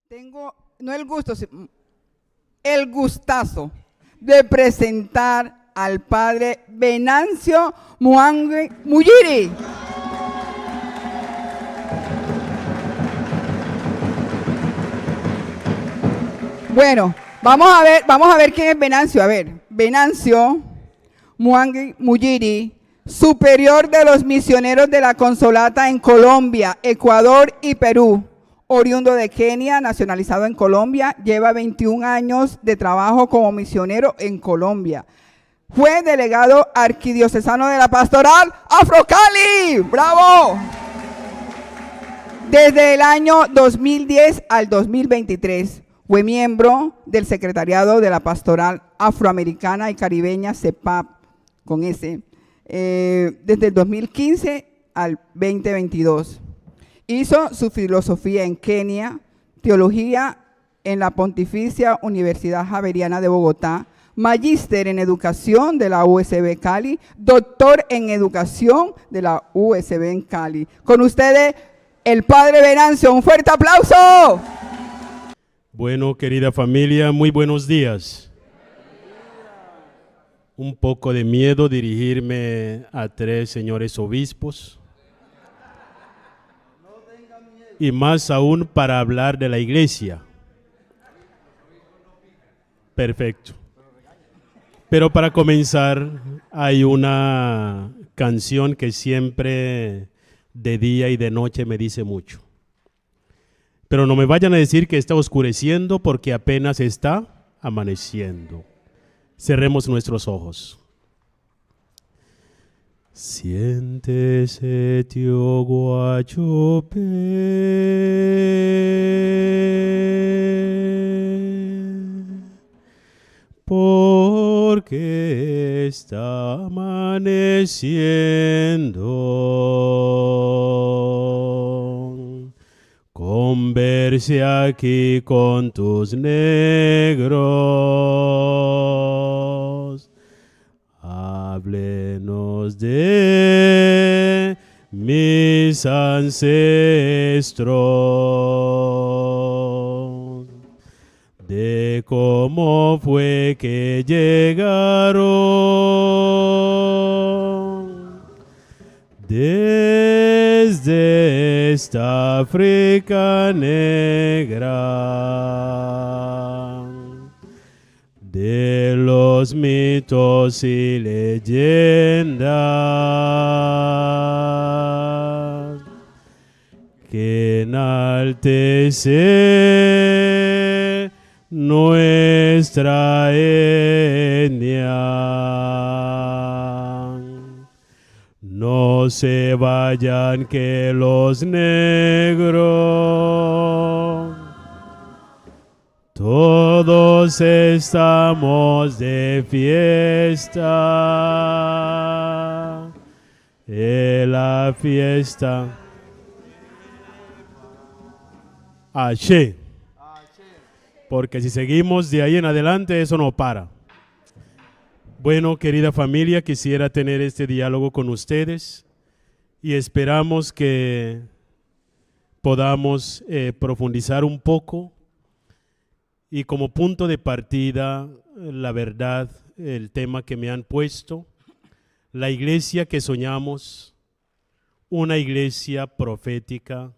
Tengo, no el gusto, el gustazo de presentar al padre Venancio Muyiri. Bueno, vamos a ver quién es Venancio. A ver, Venancio Muyiri, superior de los misioneros de la Consolata en Colombia, Ecuador y Perú. Oriundo de Kenia, nacionalizado en Colombia, lleva 21 años de trabajo como misionero en Colombia. Fue delegado arquidiocesano de la Pastoral Afrocali. ¡Bravo! Desde el año 2010 al 2023 fue miembro del secretariado de la Pastoral Afroamericana y Caribeña, CEPAP, con ese, desde el 2015 al 2022. Hizo su filosofía en Kenia, teología en la Pontificia Universidad Javeriana de Bogotá, magíster en educación de la USB Cali, doctor en educación de la USB en Cali. Con ustedes, el padre Venancio. Un fuerte aplauso. Bueno, querida familia, muy buenos días. Un poco de miedo dirigirme a 3 señores obispos. Y más aún para hablar de la iglesia. Perfecto. Pero para comenzar, hay una canción que siempre de día y de noche me dice mucho. Pero no me vayan a decir que está oscureciendo porque apenas está amaneciendo. Cerremos nuestros ojos. Siéntese, tío Guachope, porque está amaneciendo. Converse aquí con tus negros. Háblenos de mis ancestros, de cómo fue que llegaron desde esta África negra, de los mitos y leyendas que enaltece nuestra etnia. No se vayan que los negros todos estamos de fiesta, en la fiesta. Aché. Porque si seguimos de ahí en adelante, eso no para. Bueno, querida familia, quisiera tener este diálogo con ustedes y esperamos que podamos profundizar un poco. Y como punto de partida, la verdad, el tema que me han puesto, la iglesia que soñamos, una iglesia profética.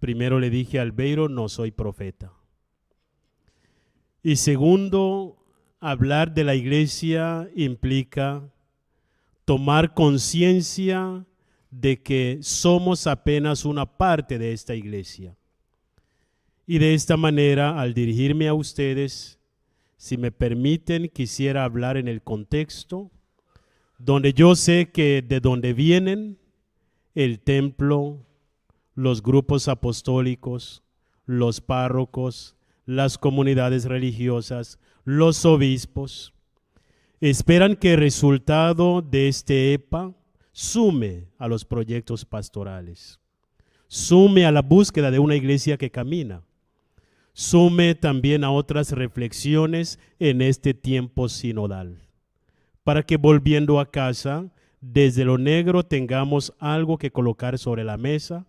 Primero le dije a Albeiro, no soy profeta. Y segundo, hablar de la iglesia implica tomar conciencia de que somos apenas una parte de esta iglesia. Y de esta manera, al dirigirme a ustedes, si me permiten, quisiera hablar en el contexto donde yo sé que de donde vienen el templo, los grupos apostólicos, los párrocos, las comunidades religiosas, los obispos, esperan que el resultado de este EPA sume a los proyectos pastorales, sume a la búsqueda de una iglesia que camina, sume también a otras reflexiones en este tiempo sinodal, para que volviendo a casa, desde lo negro tengamos algo que colocar sobre la mesa,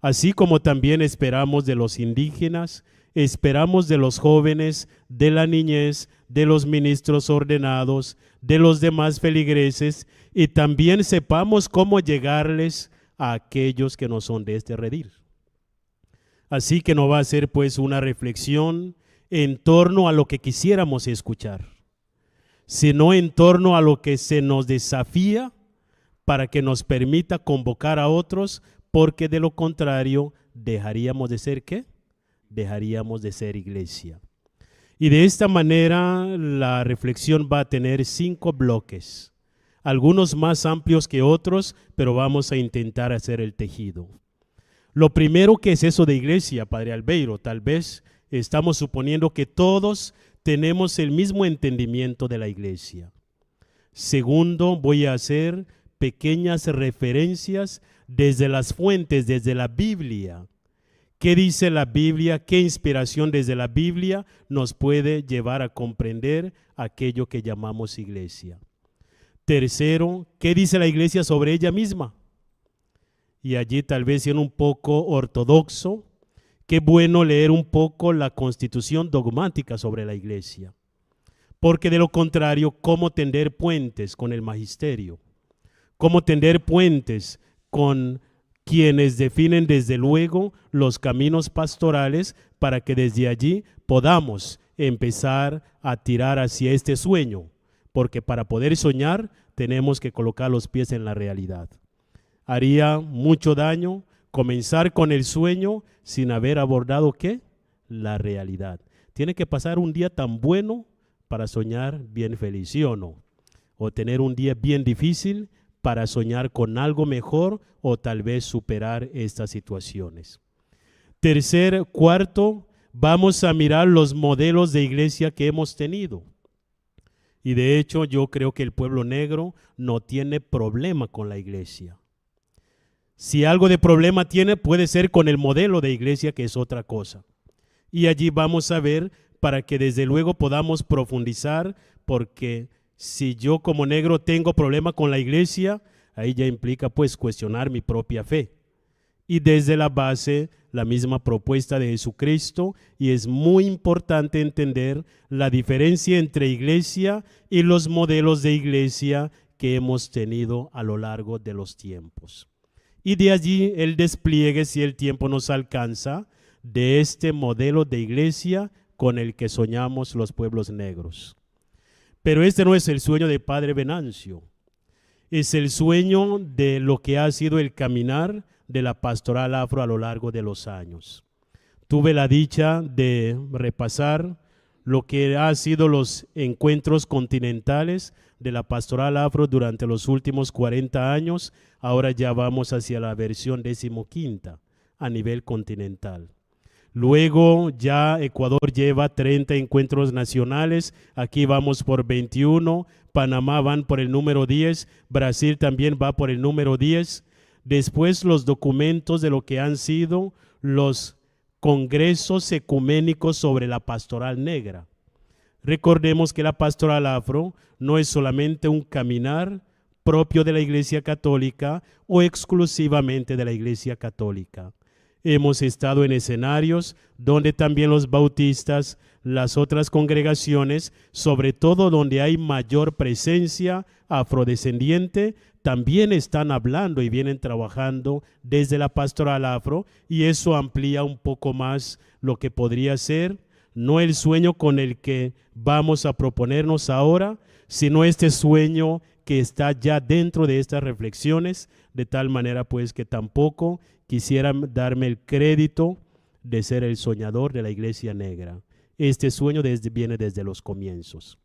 así como también esperamos de los indígenas, esperamos de los jóvenes, de la niñez, de los ministros ordenados, de los demás feligreses, y también sepamos cómo llegarles a aquellos que no son de este redil. Así que no va a ser pues una reflexión en torno a lo que quisiéramos escuchar, sino en torno a lo que se nos desafía para que nos permita convocar a otros, porque de lo contrario dejaríamos de ser ¿qué? Dejaríamos de ser iglesia. Y de esta manera la reflexión va a tener 5 bloques, algunos más amplios que otros, pero vamos a intentar hacer el tejido. Lo primero, ¿qué es eso de iglesia, Padre Albeiro? Tal vez estamos suponiendo que todos tenemos el mismo entendimiento de la iglesia. Segundo, voy a hacer pequeñas referencias desde las fuentes, desde la Biblia. ¿Qué dice la Biblia? ¿Qué inspiración desde la Biblia nos puede llevar a comprender aquello que llamamos iglesia? Tercero, ¿qué dice la iglesia sobre ella misma? Y allí tal vez siendo un poco ortodoxo, qué bueno leer un poco la constitución dogmática sobre la iglesia. Porque de lo contrario, ¿cómo tender puentes con el magisterio? ¿Cómo tender puentes con quienes definen desde luego los caminos pastorales para que desde allí podamos empezar a tirar hacia este sueño? Porque para poder soñar tenemos que colocar los pies en la realidad. Haría mucho daño comenzar con el sueño sin haber abordado ¿qué? La realidad. Tiene que pasar un día tan bueno para soñar bien feliz, ¿sí o no? O tener un día bien difícil para soñar con algo mejor o tal vez superar estas situaciones. Cuarto, vamos a mirar los modelos de iglesia que hemos tenido. Y de hecho yo creo que el pueblo negro no tiene problema con la iglesia. Si algo de problema tiene, puede ser con el modelo de iglesia, que es otra cosa. Y allí vamos a ver para que desde luego podamos profundizar, porque si yo como negro tengo problema con la iglesia, ahí ya implica pues cuestionar mi propia fe. Y desde la base, la misma propuesta de Jesucristo, y es muy importante entender la diferencia entre iglesia y los modelos de iglesia que hemos tenido a lo largo de los tiempos. Y de allí el despliegue, si el tiempo nos alcanza, de este modelo de iglesia con el que soñamos los pueblos negros. Pero este no es el sueño de Padre Venancio, es el sueño de lo que ha sido el caminar de la pastoral afro a lo largo de los años. Tuve la dicha de repasar lo que ha sido los encuentros continentales de la pastoral afro durante los últimos 40 años, ahora ya vamos hacia la versión 15ª a nivel continental. Luego ya Ecuador lleva 30 encuentros nacionales, aquí vamos por 21, Panamá van por el número 10, Brasil también va por el número 10. Después los documentos de lo que han sido los congresos ecuménicos sobre la pastoral negra. Recordemos que la pastoral afro no es solamente un caminar propio de la Iglesia Católica o exclusivamente de la Iglesia Católica. Hemos estado en escenarios donde también los bautistas, las otras congregaciones, sobre todo donde hay mayor presencia afrodescendiente, también están hablando y vienen trabajando desde la pastoral afro, y eso amplía un poco más lo que podría ser, no el sueño con el que vamos a proponernos ahora, sino este sueño que está ya dentro de estas reflexiones, de tal manera pues que tampoco quisiera darme el crédito de ser el soñador de la iglesia negra. Este sueño viene desde los comienzos.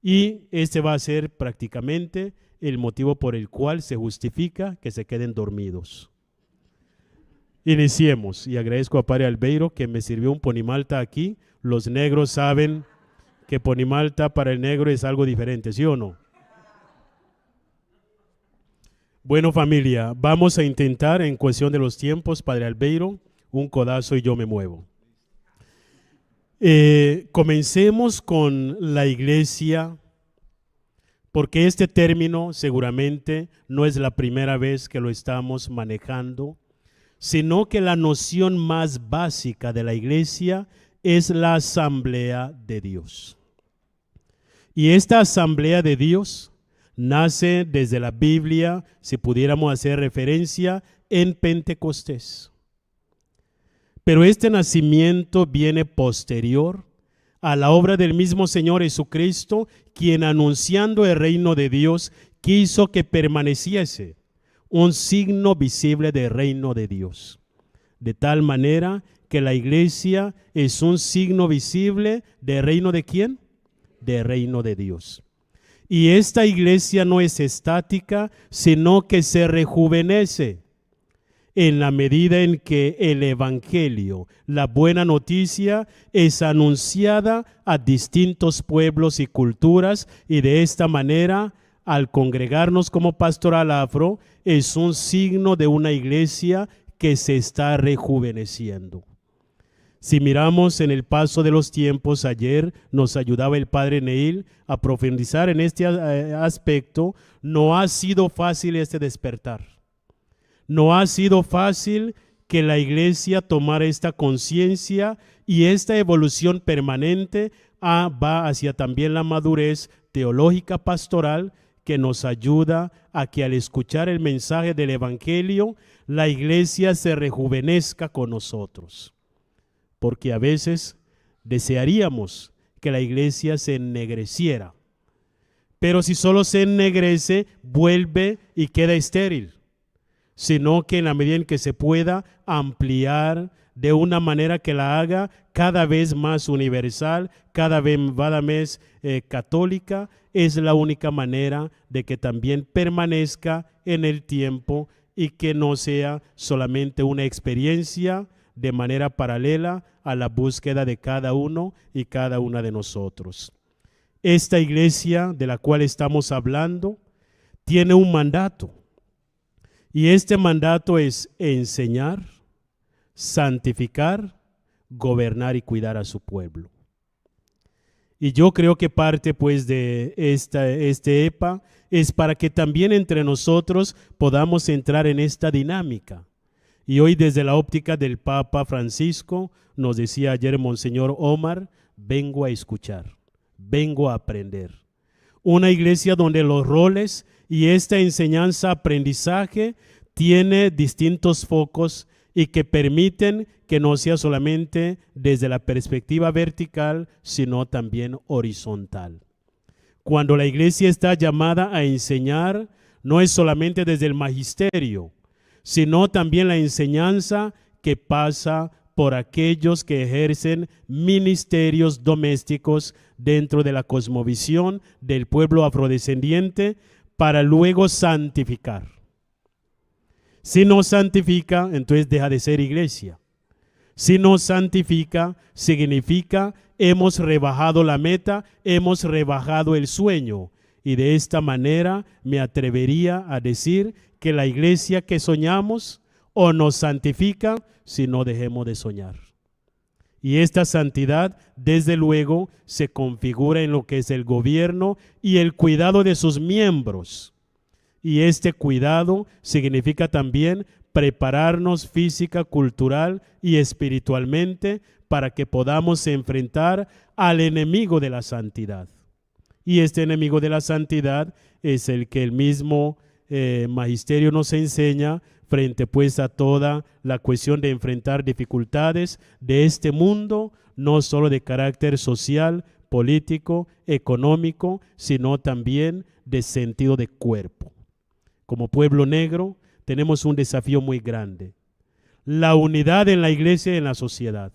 Y este va a ser prácticamente el motivo por el cual se justifica que se queden dormidos. Iniciemos, y agradezco a Padre Albeiro que me sirvió un ponimalta aquí. Los negros saben que ponimalta para el negro es algo diferente, ¿sí o no? Bueno, familia, vamos a intentar en cuestión de los tiempos, Padre Albeiro, un codazo y yo me muevo. Comencemos con la iglesia, porque este término seguramente no es la primera vez que lo estamos manejando, sino que la noción más básica de la iglesia es la asamblea de Dios. Y esta asamblea de Dios nace desde la Biblia, si pudiéramos hacer referencia, en Pentecostés. Pero este nacimiento viene posterior a la obra del mismo Señor Jesucristo, quien anunciando el reino de Dios quiso que permaneciese un signo visible del reino de Dios. De tal manera que la iglesia es un signo visible del reino de ¿quién? Del reino de Dios. Y esta iglesia no es estática, sino que se rejuvenece en la medida en que el evangelio, la buena noticia, es anunciada a distintos pueblos y culturas, y de esta manera, al congregarnos como Pastoral Afro, es un signo de una iglesia que se está rejuveneciendo. Si miramos en el paso de los tiempos, ayer nos ayudaba el Padre Neil a profundizar en este aspecto. No ha sido fácil este despertar. No ha sido fácil que la iglesia tomara esta conciencia, y esta evolución permanente va hacia también la madurez teológica pastoral, que nos ayuda a que al escuchar el mensaje del evangelio, la iglesia se rejuvenezca con nosotros. Porque a veces desearíamos que la iglesia se ennegreciera, pero si solo se ennegrece, vuelve y queda estéril, sino que en la medida en que se pueda ampliar de una manera que la haga cada vez más universal, cada vez católica, es la única manera de que también permanezca en el tiempo y que no sea solamente una experiencia de manera paralela a la búsqueda de cada uno y cada una de nosotros. Esta iglesia de la cual estamos hablando tiene un mandato, y este mandato es enseñar, santificar, gobernar y cuidar a su pueblo. Y yo creo que parte pues de este EPA es para que también entre nosotros podamos entrar en esta dinámica. Y hoy desde la óptica del Papa Francisco, nos decía ayer Monseñor Omar, vengo a escuchar, vengo a aprender. Una iglesia donde los roles y esta enseñanza-aprendizaje tiene distintos focos y que permiten que no sea solamente desde la perspectiva vertical, sino también horizontal. Cuando la iglesia está llamada a enseñar, no es solamente desde el magisterio, sino también la enseñanza que pasa por aquellos que ejercen ministerios domésticos dentro de la cosmovisión del pueblo afrodescendiente, para luego santificar. Si no santifica, entonces deja de ser iglesia. Si no santifica, significa hemos rebajado la meta, hemos rebajado el sueño. Y de esta manera me atrevería a decir que la iglesia que soñamos o nos santifica si no dejemos de soñar. Y esta santidad, desde luego, se configura en lo que es el gobierno y el cuidado de sus miembros. Y este cuidado significa también prepararnos física, cultural y espiritualmente para que podamos enfrentar al enemigo de la santidad. Y este enemigo de la santidad es el que el mismo magisterio nos enseña frente pues a toda la cuestión de enfrentar dificultades de este mundo, no solo de carácter social, político, económico, sino también de sentido de cuerpo. Como pueblo negro tenemos un desafío muy grande: la unidad en la iglesia y en la sociedad.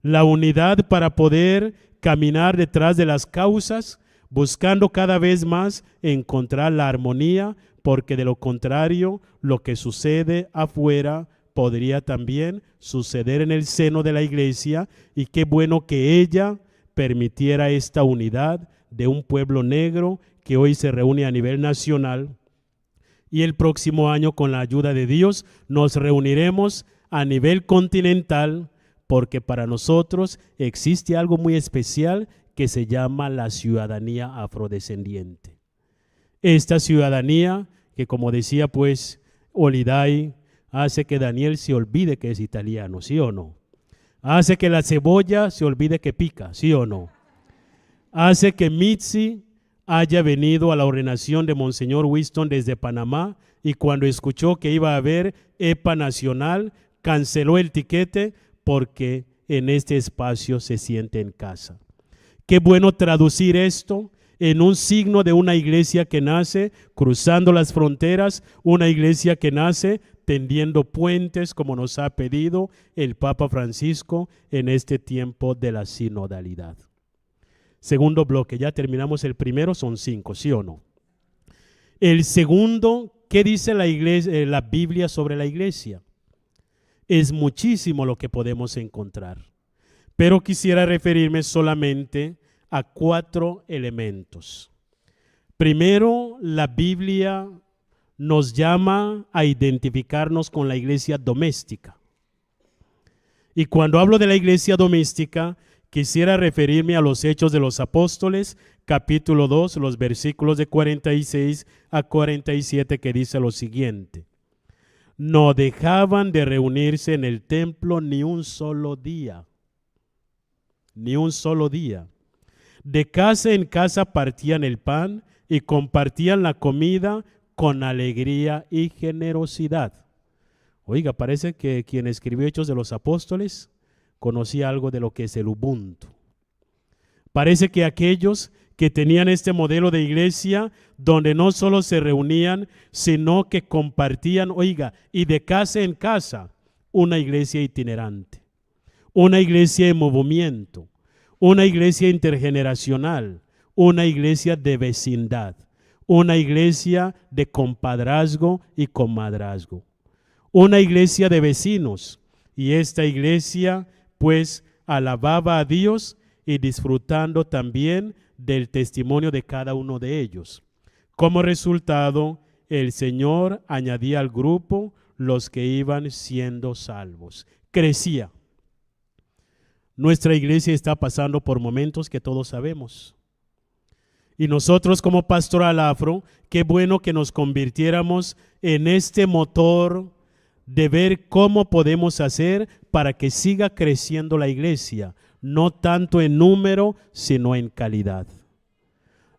La unidad para poder caminar detrás de las causas, buscando cada vez más encontrar la armonía, porque de lo contrario, lo que sucede afuera podría también suceder en el seno de la iglesia, y qué bueno que ella permitiera esta unidad de un pueblo negro que hoy se reúne a nivel nacional, y el próximo año, con la ayuda de Dios, nos reuniremos a nivel continental, porque para nosotros existe algo muy especial que se llama la ciudadanía afrodescendiente. Esta ciudadanía que, como decía pues Holiday, hace que Daniel se olvide que es italiano, ¿sí o no? Hace que la cebolla se olvide que pica, ¿sí o no? Hace que Mitzi haya venido a la ordenación de Monseñor Winston desde Panamá y cuando escuchó que iba a haber EPA nacional, canceló el tiquete porque en este espacio se siente en casa. Qué bueno traducir esto en un signo de una iglesia que nace cruzando las fronteras, una iglesia que nace tendiendo puentes como nos ha pedido el Papa Francisco en este tiempo de la sinodalidad. Segundo bloque, ya terminamos el primero, son 5, ¿sí o no? El segundo, ¿qué dice la iglesia, la Biblia sobre la iglesia? Es muchísimo lo que podemos encontrar, pero quisiera referirme solamente a 4 elementos. Primero, la Biblia nos llama a identificarnos con la iglesia doméstica. Y cuando hablo de la iglesia doméstica, quisiera referirme a los Hechos de los Apóstoles, capítulo 2, los versículos de 46 a 47, que dice lo siguiente: no dejaban de reunirse en el templo ni un solo día, ni un solo día. De casa en casa partían el pan y compartían la comida con alegría y generosidad. Oiga, parece que quien escribió Hechos de los Apóstoles conocía algo de lo que es el Ubuntu. Parece que aquellos que tenían este modelo de iglesia donde no solo se reunían, sino que compartían, oiga, y de casa en casa, una iglesia itinerante, una iglesia en movimiento, una iglesia intergeneracional, una iglesia de vecindad, una iglesia de compadrazgo y comadrazgo, una iglesia de vecinos. Y esta iglesia pues alababa a Dios y disfrutando también del testimonio de cada uno de ellos. Como resultado, el Señor añadía al grupo los que iban siendo salvos. Crecía. Nuestra iglesia está pasando por momentos que todos sabemos. Y nosotros como Pastoral Afro, qué bueno que nos convirtiéramos en este motor de ver cómo podemos hacer para que siga creciendo la iglesia, no tanto en número, sino en calidad.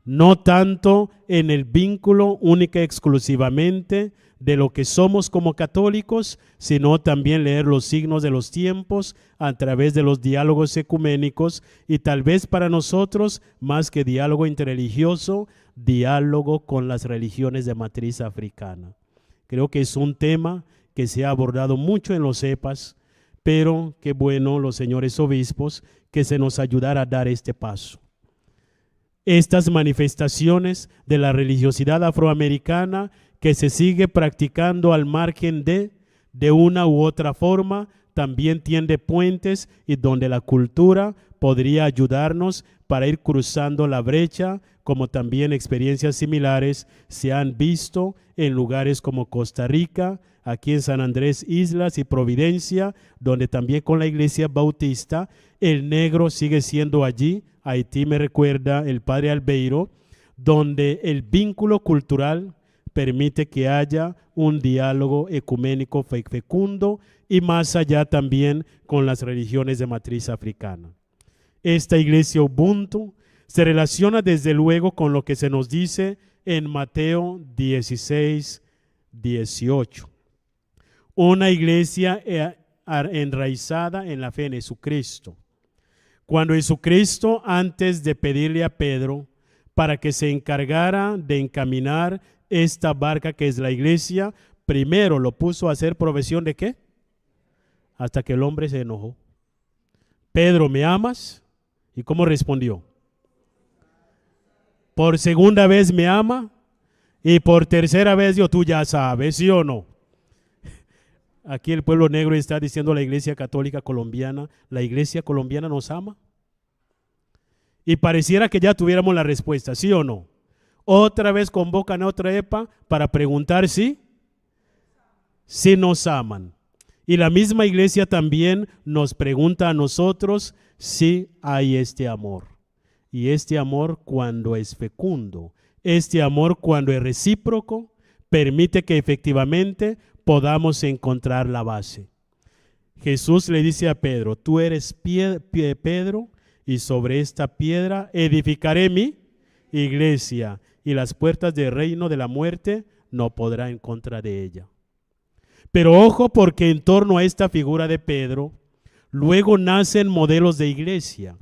No tanto en el vínculo única y exclusivamente de lo que somos como católicos, sino también leer los signos de los tiempos a través de los diálogos ecuménicos y tal vez para nosotros, más que diálogo interreligioso, diálogo con las religiones de matriz africana. Creo que es un tema que se ha abordado mucho en los EPAs, pero qué bueno los señores obispos que se nos ayudara a dar este paso. Estas manifestaciones de la religiosidad afroamericana que se sigue practicando al margen de una u otra forma, también tiende puentes y donde la cultura podría ayudarnos para ir cruzando la brecha, como también experiencias similares se han visto en lugares como Costa Rica, aquí en San Andrés Islas y Providencia, donde también con la iglesia bautista el negro sigue siendo allí. Haití me recuerda el padre Albeiro, donde el vínculo cultural permite que haya un diálogo ecuménico fecundo y más allá también con las religiones de matriz africana. Esta iglesia Ubuntu se relaciona desde luego con lo que se nos dice en Mateo 16, 18. Una iglesia enraizada en la fe en Jesucristo. Cuando Jesucristo, antes de pedirle a Pedro para que se encargara de encaminar esta barca que es la iglesia, primero lo puso a hacer provisión ¿de qué? Hasta que el hombre se enojó. Pedro, ¿me amas? ¿Y cómo respondió? Por segunda vez me ama y por tercera vez yo, tú ya sabes, ¿sí o no? Aquí el pueblo negro está diciendo a la iglesia católica colombiana, ¿la iglesia colombiana nos ama? Y pareciera que ya tuviéramos la respuesta, ¿sí o no? Otra vez convocan a otra EPA para preguntar si nos aman. Y la misma iglesia también nos pregunta a nosotros si hay este amor. Y este amor cuando es fecundo, este amor cuando es recíproco, permite que efectivamente podamos encontrar la base. Jesús le dice a Pedro, tú eres Pedro, y sobre esta piedra edificaré mi iglesia, y las puertas del reino de la muerte no podrán en contra de ella. Pero ojo, porque en torno a esta figura de Pedro, luego nacen modelos de iglesia.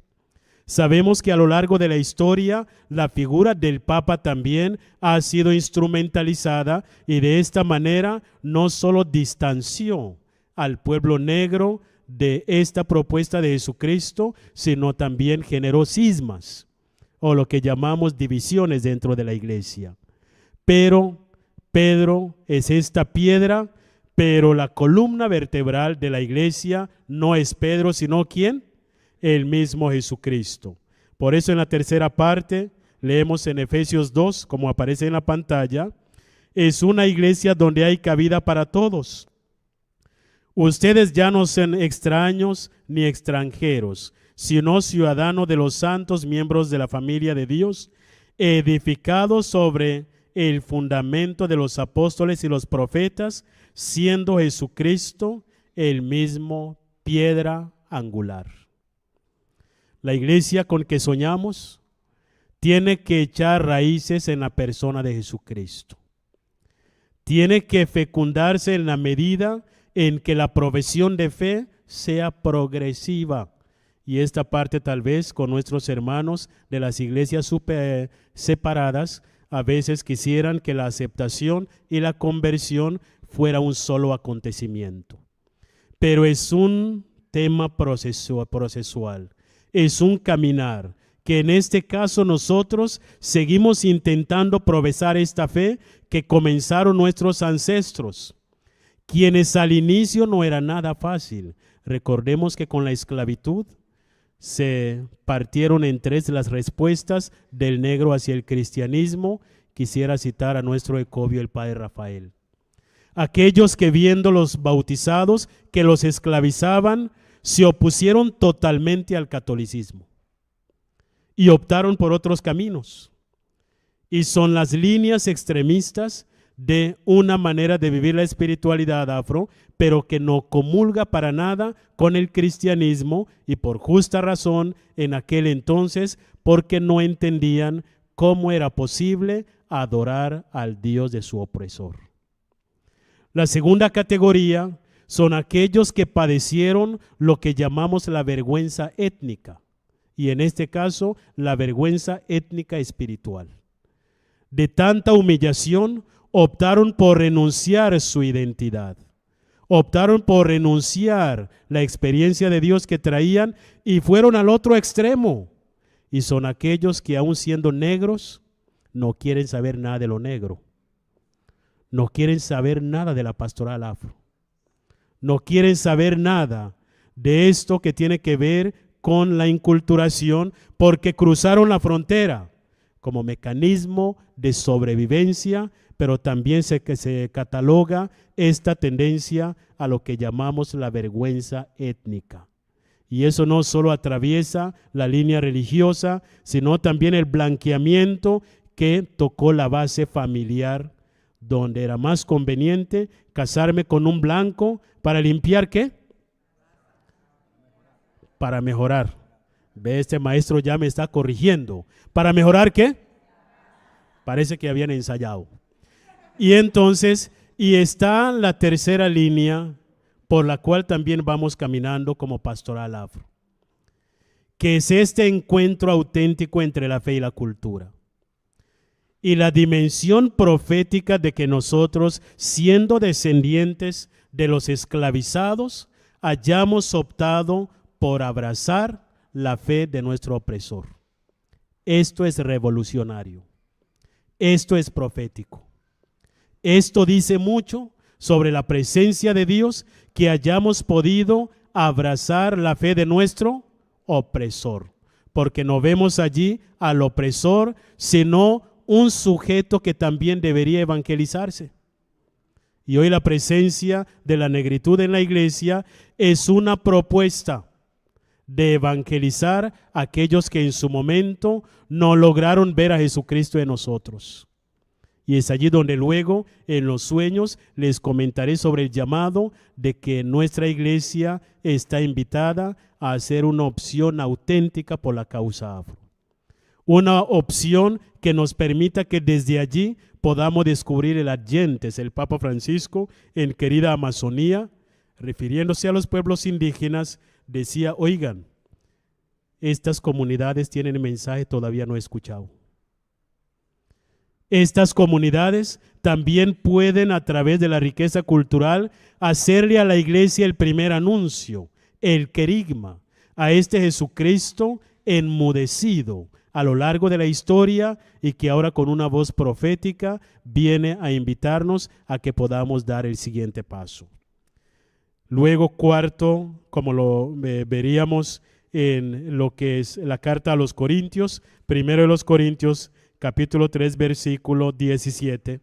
Sabemos que a lo largo de la historia, la figura del Papa también ha sido instrumentalizada y de esta manera no solo distanció al pueblo negro de esta propuesta de Jesucristo, sino también generó cismas o lo que llamamos divisiones dentro de la iglesia. Pero Pedro es esta piedra, pero la columna vertebral de la iglesia no es Pedro, sino ¿quién? El mismo Jesucristo. Por eso en la tercera parte, leemos en Efesios 2, como aparece en la pantalla, es una iglesia donde hay cabida para todos. Ustedes ya no son extraños ni extranjeros, sino ciudadanos de los santos, miembros de la familia de Dios, edificados sobre el fundamento de los apóstoles y los profetas, siendo Jesucristo el mismo piedra angular. La iglesia con que soñamos tiene que echar raíces en la persona de Jesucristo. Tiene que fecundarse en la medida en que la profesión de fe sea progresiva. Y esta parte tal vez con nuestros hermanos de las iglesias separadas, a veces quisieran que la aceptación y la conversión fuera un solo acontecimiento. Pero es un tema procesual, es un caminar, que en este caso nosotros seguimos intentando progresar esta fe que comenzaron nuestros ancestros, quienes al inicio no era nada fácil. Recordemos que con la esclavitud se partieron en tres las respuestas del negro hacia el cristianismo. Quisiera citar a nuestro Ecovio, el padre Rafael. Aquellos que viendo los bautizados que los esclavizaban, se opusieron totalmente al catolicismo y optaron por otros caminos. Y son las líneas extremistas de una manera de vivir la espiritualidad afro, pero que no comulga para nada con el cristianismo, y por justa razón en aquel entonces, porque no entendían cómo era posible adorar al Dios de su opresor. La segunda categoría son aquellos que padecieron lo que llamamos la vergüenza étnica, y en este caso la vergüenza étnica espiritual. De tanta humillación, optaron por renunciar su identidad, optaron por renunciar la experiencia de Dios que traían y fueron al otro extremo. Y son aquellos que aún siendo negros no quieren saber nada de lo negro, no quieren saber nada de la pastoral afro, no quieren saber nada de esto que tiene que ver con la inculturación, porque cruzaron la frontera como mecanismo de sobrevivencia, pero también se cataloga esta tendencia a lo que llamamos la vergüenza étnica. Y eso no solo atraviesa la línea religiosa, sino también el blanqueamiento que tocó la base familiar, donde era más conveniente casarme con un blanco para limpiar ¿qué? Para mejorar. Ve, este maestro ya me está corrigiendo. ¿Para mejorar qué? Parece que habían ensayado. Y entonces, y está la tercera línea por la cual también vamos caminando como pastoral afro, que es este encuentro auténtico entre la fe y la cultura. Y la dimensión profética de que nosotros, siendo descendientes de los esclavizados, hayamos optado por abrazar la fe de nuestro opresor. Esto es revolucionario. Esto es profético. Esto dice mucho sobre la presencia de Dios, que hayamos podido abrazar la fe de nuestro opresor, porque no vemos allí al opresor, sino un sujeto que también debería evangelizarse. Y hoy la presencia de la negritud en la iglesia es una propuesta de evangelizar a aquellos que en su momento no lograron ver a Jesucristo en nosotros. Y es allí donde luego en los sueños les comentaré sobre el llamado de que nuestra iglesia está invitada a hacer una opción auténtica por la causa afro. Una opción que nos permita que desde allí podamos descubrir el adyentes, el Papa Francisco, en querida Amazonía, refiriéndose a los pueblos indígenas, decía, oigan, estas comunidades tienen mensaje todavía no escuchado. Estas comunidades también pueden, a través de la riqueza cultural, hacerle a la iglesia el primer anuncio, el querigma, a este Jesucristo enmudecido a lo largo de la historia y que ahora con una voz profética viene a invitarnos a que podamos dar el siguiente paso. Luego, cuarto, como lo veríamos en lo que es la carta a los Corintios, primero de los Corintios, capítulo 3, versículo 17.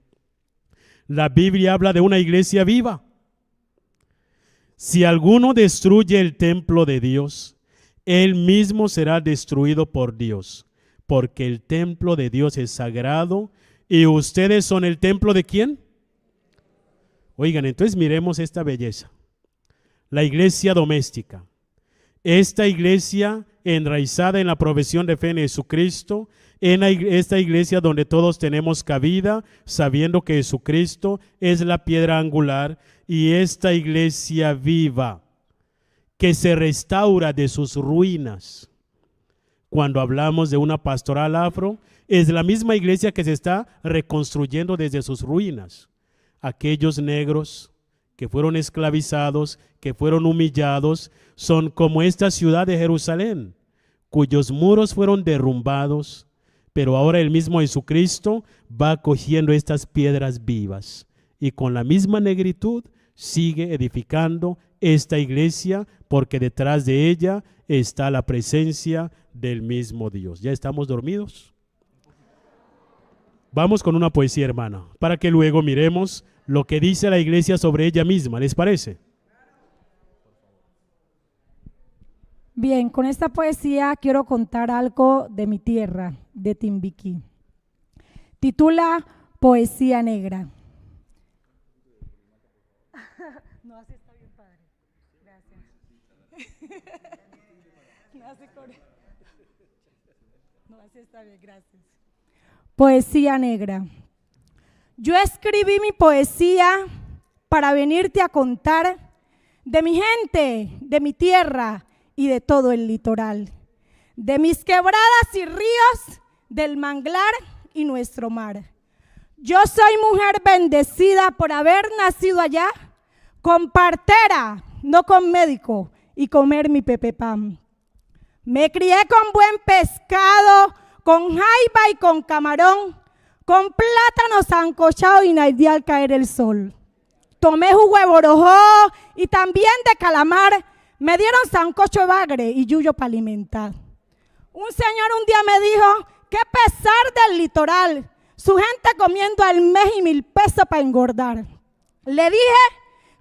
La Biblia habla de una iglesia viva. Si alguno destruye el templo de Dios, él mismo será destruido por Dios, porque el templo de Dios es sagrado y ustedes son el templo ¿de quién? Oigan, entonces miremos esta belleza. La iglesia doméstica. Esta iglesia enraizada en la profesión de fe en Jesucristo, en esta iglesia donde todos tenemos cabida, sabiendo que Jesucristo es la piedra angular, y esta iglesia viva, que se restaura de sus ruinas. Cuando hablamos de una pastoral afro, es la misma iglesia que se está reconstruyendo desde sus ruinas. Aquellos negros que fueron esclavizados, que fueron humillados, son como esta ciudad de Jerusalén, cuyos muros fueron derrumbados, pero ahora el mismo Jesucristo va cogiendo estas piedras vivas y con la misma negritud sigue edificando esta iglesia, porque detrás de ella está la presencia del mismo Dios. ¿Ya estamos dormidos? Vamos con una poesía, hermana, para que luego miremos lo que dice la iglesia sobre ella misma. ¿Les parece? Bien, con esta poesía quiero contar algo de mi tierra, de Timbiquí. Titula Poesía Negra. No, así está bien, padre. Gracias. No, así está bien, gracias. Poesía negra. Yo escribí mi poesía para venirte a contar de mi gente, de mi tierra y de todo el litoral, de mis quebradas y ríos, del manglar y nuestro mar. Yo soy mujer bendecida por haber nacido allá, con partera, no con médico, y comer mi pepe pan. Me crié con buen pescado, con jaiba y con camarón, con plátano sancochado y naidí al caer el sol. Tomé jugo de borojó y también de calamar. Me dieron sancocho de bagre y yuyo para alimentar. Un señor un día me dijo, qué pesar del litoral, su gente comiendo al mes y 1,000 pesos para engordar. Le dije,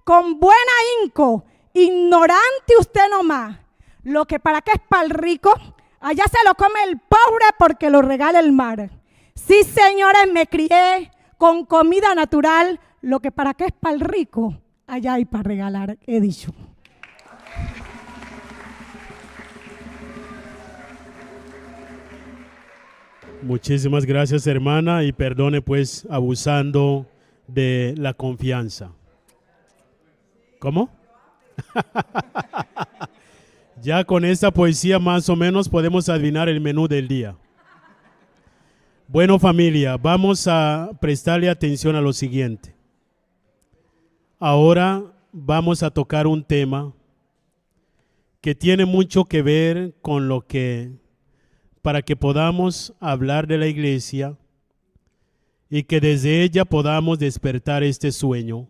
con buena hinco, ignorante usted nomás, lo que para qué es para el rico, allá se lo come el pobre porque lo regala el mar. Sí, señores, me crié con comida natural, lo que para qué es para el rico, allá hay para regalar, he dicho. Muchísimas gracias, hermana, y perdone pues abusando de la confianza. ¿Cómo? Ya con esta poesía más o menos podemos adivinar el menú del día. Bueno, familia, vamos a prestarle atención a lo siguiente. Ahora vamos a tocar un tema que tiene mucho que ver con lo que, para que podamos hablar de la iglesia y que desde ella podamos despertar este sueño.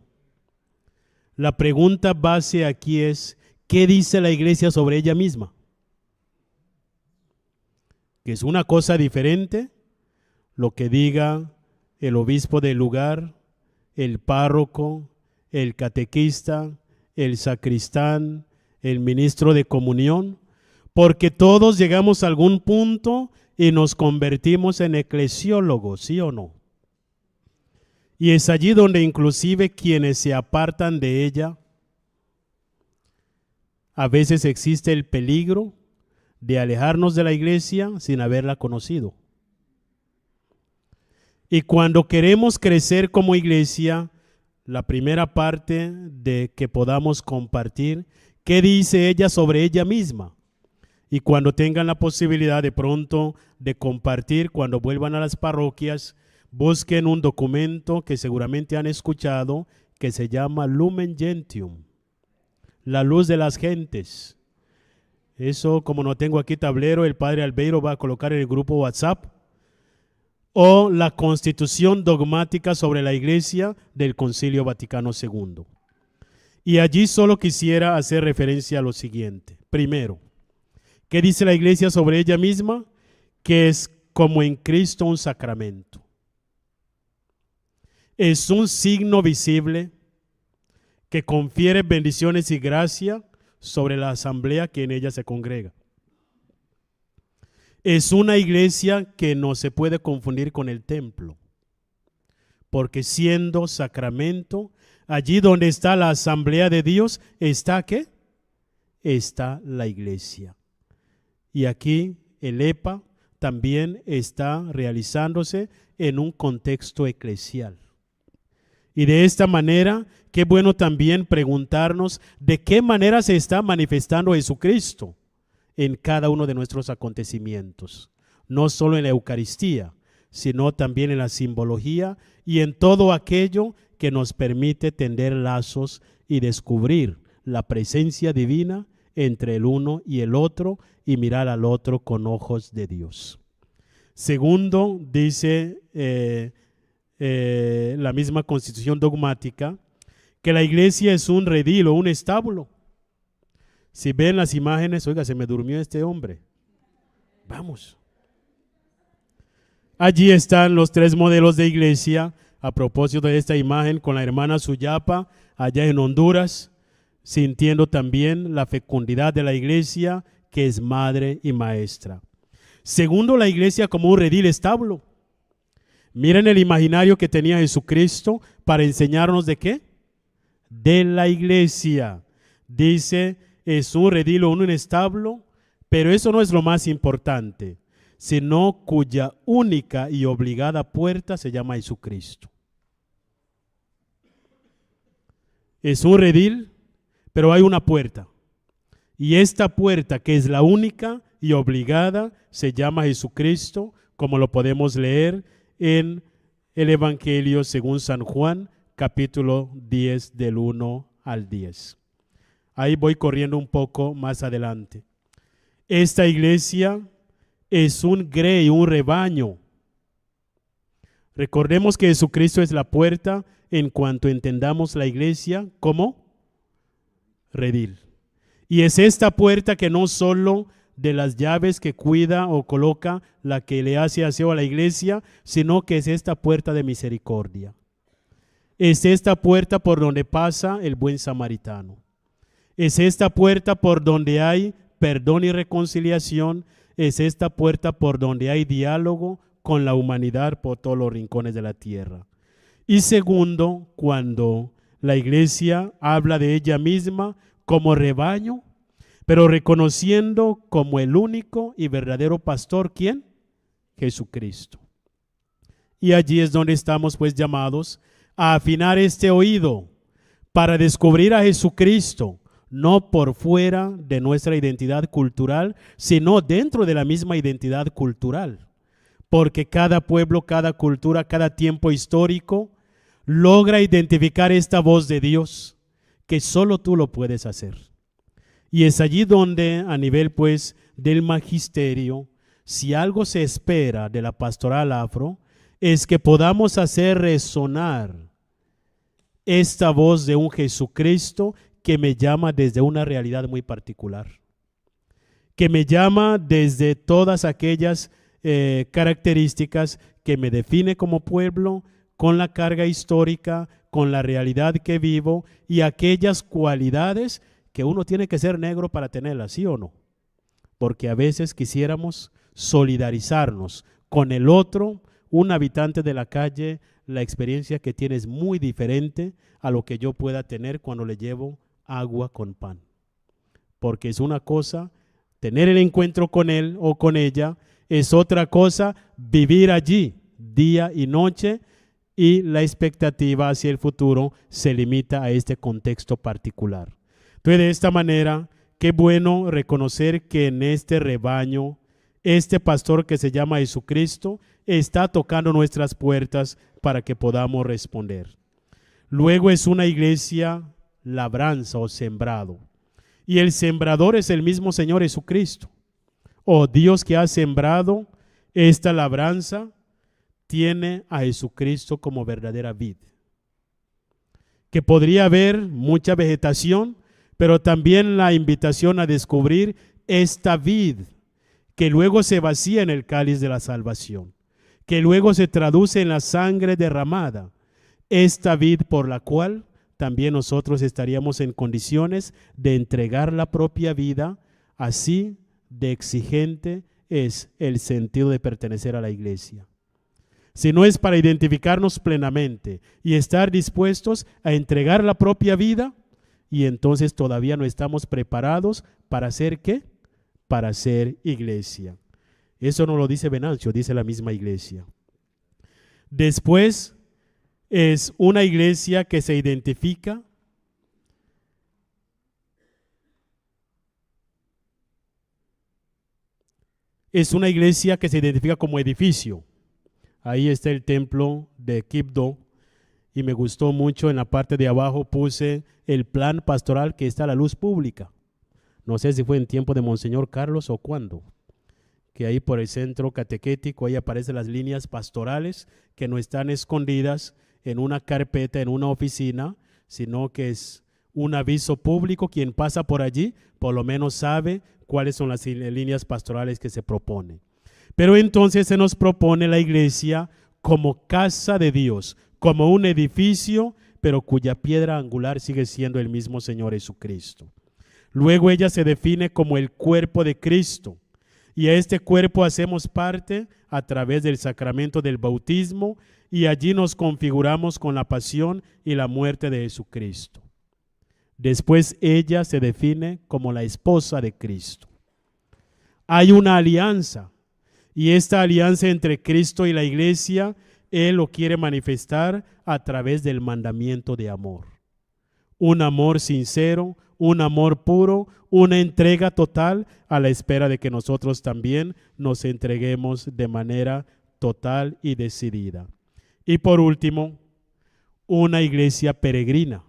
La pregunta base aquí es, ¿qué dice la iglesia sobre ella misma? Que es una cosa diferente lo que diga el obispo del lugar, el párroco, el catequista, el sacristán, el ministro de comunión, porque todos llegamos a algún punto y nos convertimos en eclesiólogos, ¿sí o no? Y es allí donde inclusive quienes se apartan de ella, a veces existe el peligro de alejarnos de la iglesia sin haberla conocido. Y cuando queremos crecer como iglesia, la primera parte de que podamos compartir, ¿qué dice ella sobre ella misma? Y cuando tengan la posibilidad de pronto de compartir, cuando vuelvan a las parroquias, busquen un documento que seguramente han escuchado, que se llama Lumen Gentium, la luz de las gentes. Eso, como no tengo aquí tablero, el padre Albeiro va a colocar en el grupo WhatsApp. O la Constitución dogmática sobre la Iglesia del Concilio Vaticano II. Y allí solo quisiera hacer referencia a lo siguiente. Primero, ¿qué dice la Iglesia sobre ella misma? Que es como en Cristo un sacramento. Es un signo visible que confiere bendiciones y gracia sobre la asamblea que en ella se congrega. Es una iglesia que no se puede confundir con el templo, porque siendo sacramento, allí donde está la asamblea de Dios, ¿está qué? Está la iglesia. Y aquí el EPA también está realizándose en un contexto eclesial. Y de esta manera, qué bueno también preguntarnos de qué manera se está manifestando Jesucristo en cada uno de nuestros acontecimientos, no solo en la Eucaristía, sino también en la simbología y en todo aquello que nos permite tender lazos y descubrir la presencia divina entre el uno y el otro y mirar al otro con ojos de Dios. Segundo, dice la misma Constitución dogmática, que la iglesia es un redil o un establo. Si ven las imágenes, oiga, se me durmió este hombre. Vamos. Allí están los 3 modelos de iglesia, a propósito de esta imagen con la hermana Suyapa, allá en Honduras, sintiendo también la fecundidad de la iglesia, que es madre y maestra. Segundo, la iglesia como un redil establo. Miren el imaginario que tenía Jesucristo para enseñarnos ¿de qué? De la iglesia. Dice, es un redil o un establo, pero eso no es lo más importante, sino cuya única y obligada puerta se llama Jesucristo. Es un redil, pero hay una puerta. Y esta puerta, que es la única y obligada, se llama Jesucristo, como lo podemos leer en el Evangelio según San Juan, capítulo 10, del 1 al 10. Ahí voy corriendo un poco más adelante. Esta iglesia es un grey, un rebaño. Recordemos que Jesucristo es la puerta en cuanto entendamos la iglesia como redil. Y es esta puerta que no solo de las llaves que cuida o coloca la que le hace aseo a la iglesia, sino que es esta puerta de misericordia. Es esta puerta por donde pasa el buen samaritano. Es esta puerta por donde hay perdón y reconciliación. Es esta puerta por donde hay diálogo con la humanidad por todos los rincones de la tierra. Y segundo, cuando la iglesia habla de ella misma como rebaño, pero reconociendo como el único y verdadero pastor, ¿quién? Jesucristo. Y allí es donde estamos pues llamados a afinar este oído para descubrir a Jesucristo, no por fuera de nuestra identidad cultural, sino dentro de la misma identidad cultural. Porque cada pueblo, cada cultura, cada tiempo histórico logra identificar esta voz de Dios, que solo tú lo puedes hacer. Y es allí donde, a nivel pues del magisterio, si algo se espera de la pastoral afro, es que podamos hacer resonar esta voz de un Jesucristo que me llama desde una realidad muy particular, que me llama desde todas aquellas características que me define como pueblo, con la carga histórica, con la realidad que vivo y aquellas cualidades que uno tiene que ser negro para tenerlas, ¿sí o no? Porque a veces quisiéramos solidarizarnos con el otro, un habitante de la calle la experiencia que tiene es muy diferente a lo que yo pueda tener cuando le llevo agua con pan. Porque es una cosa tener el encuentro con él o con ella, es otra cosa vivir allí día y noche, y la expectativa hacia el futuro se limita a este contexto particular. Entonces, de esta manera, qué bueno reconocer que en este rebaño, este pastor que se llama Jesucristo está tocando nuestras puertas para que podamos responder. Luego es una iglesia labranza o sembrado. Y el sembrador es el mismo Señor Jesucristo. Oh, Dios que ha sembrado esta labranza tiene a Jesucristo como verdadera vid. Que podría haber mucha vegetación, pero también la invitación a descubrir esta vid que luego se vacía en el cáliz de la salvación, que luego se traduce en la sangre derramada, esta vid por la cual también nosotros estaríamos en condiciones de entregar la propia vida. Así de exigente es el sentido de pertenecer a la iglesia. Si no es para identificarnos plenamente y estar dispuestos a entregar la propia vida, y entonces todavía no estamos preparados para hacer ¿qué? Para ser iglesia. Eso no lo dice Venancio, dice la misma iglesia. Después es una iglesia que se identifica como edificio. Ahí está el templo de Quibdó, y me gustó mucho. En la parte de abajo puse el plan pastoral que está a la luz pública. No sé si fue en tiempo de Monseñor Carlos o cuándo, que ahí por el centro catequético, ahí aparecen las líneas pastorales que no están escondidas en una carpeta, en una oficina, sino que es un aviso público. Quien pasa por allí por lo menos sabe cuáles son las líneas pastorales que se proponen. Pero entonces se nos propone la iglesia como casa de Dios, como un edificio, pero cuya piedra angular sigue siendo el mismo Señor Jesucristo. Luego ella se define como el cuerpo de Cristo, y a este cuerpo hacemos parte a través del sacramento del bautismo, y allí nos configuramos con la pasión y la muerte de Jesucristo. Después ella se define como la esposa de Cristo. Hay una alianza, y esta alianza entre Cristo y la iglesia, Él lo quiere manifestar a través del mandamiento de amor. Un amor sincero, un amor puro, una entrega total, a la espera de que nosotros también nos entreguemos de manera total y decidida. Y por último, una iglesia peregrina.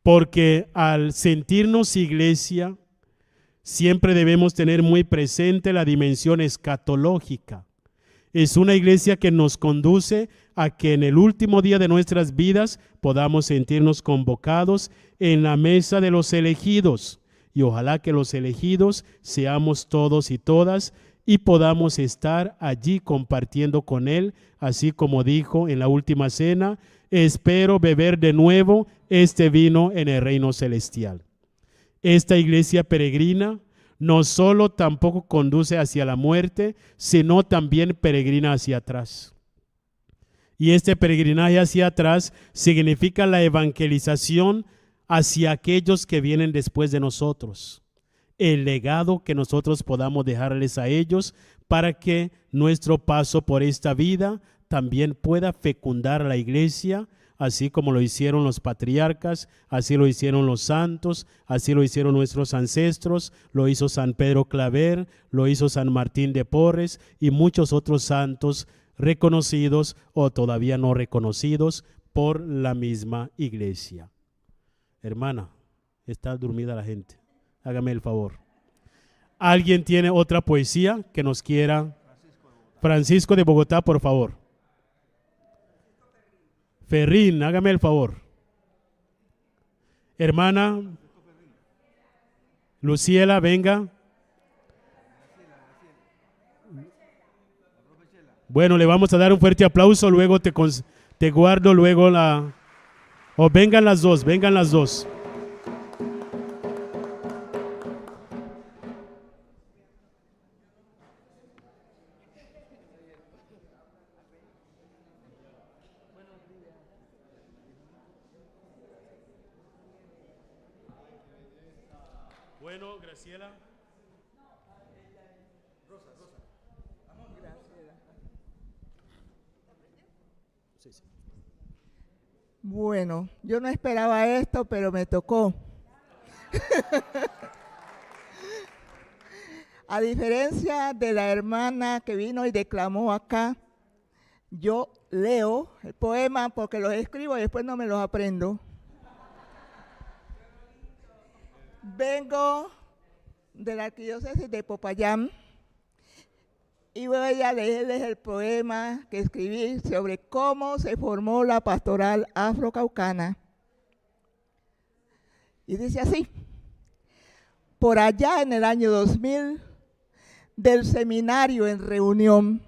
Porque al sentirnos iglesia, siempre debemos tener muy presente la dimensión escatológica. Es una iglesia que nos conduce a que en el último día de nuestras vidas podamos sentirnos convocados en la mesa de los elegidos. Y ojalá que los elegidos seamos todos y todas, y podamos estar allí compartiendo con Él, así como dijo en la última cena: espero beber de nuevo este vino en el reino celestial. Esta iglesia peregrina no solo tampoco conduce hacia la muerte, sino también peregrina hacia atrás. Y este peregrinaje hacia atrás significa la evangelización hacia aquellos que vienen después de nosotros. El legado que nosotros podamos dejarles a ellos para que nuestro paso por esta vida también pueda fecundar a la iglesia, así como lo hicieron los patriarcas, así lo hicieron los santos, así lo hicieron nuestros ancestros, lo hizo San Pedro Claver, lo hizo San Martín de Porres y muchos otros santos reconocidos o todavía no reconocidos por la misma iglesia. Hermana, está dormida la gente, hágame el favor. ¿Alguien tiene otra poesía que nos quiera? Francisco de Bogotá, por favor. Ferrín, hágame el favor. Hermana Luciela, venga. Bueno, le vamos a dar un fuerte aplauso, luego te guardo luego la... O vengan las dos, vengan las dos. Bueno, Graciela. Bueno, yo no esperaba esto, pero me tocó. A diferencia de la hermana que vino y declamó acá, yo leo el poema porque los escribo y después no me los aprendo. Vengo de la arquidiócesis de Popayán y voy a leerles el poema que escribí sobre cómo se formó la pastoral afrocaucana. Y dice así: por allá en el año 2000, del seminario en reunión,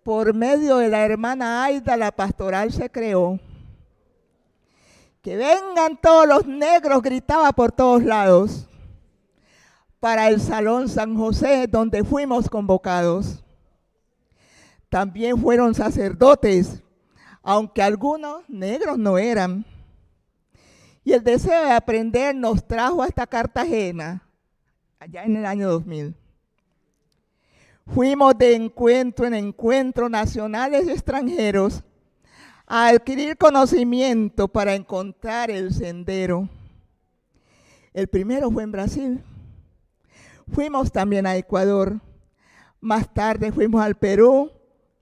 por medio de la hermana Aida, la pastoral se creó. Que vengan todos los negros, gritaba por todos lados, para el Salón San José, donde fuimos convocados. También fueron sacerdotes, aunque algunos negros no eran. Y el deseo de aprender nos trajo hasta Cartagena, allá en el año 2000. Fuimos de encuentro en encuentro, nacionales y extranjeros, a adquirir conocimiento para encontrar el sendero. El primero fue en Brasil. Fuimos también a Ecuador. Más tarde fuimos al Perú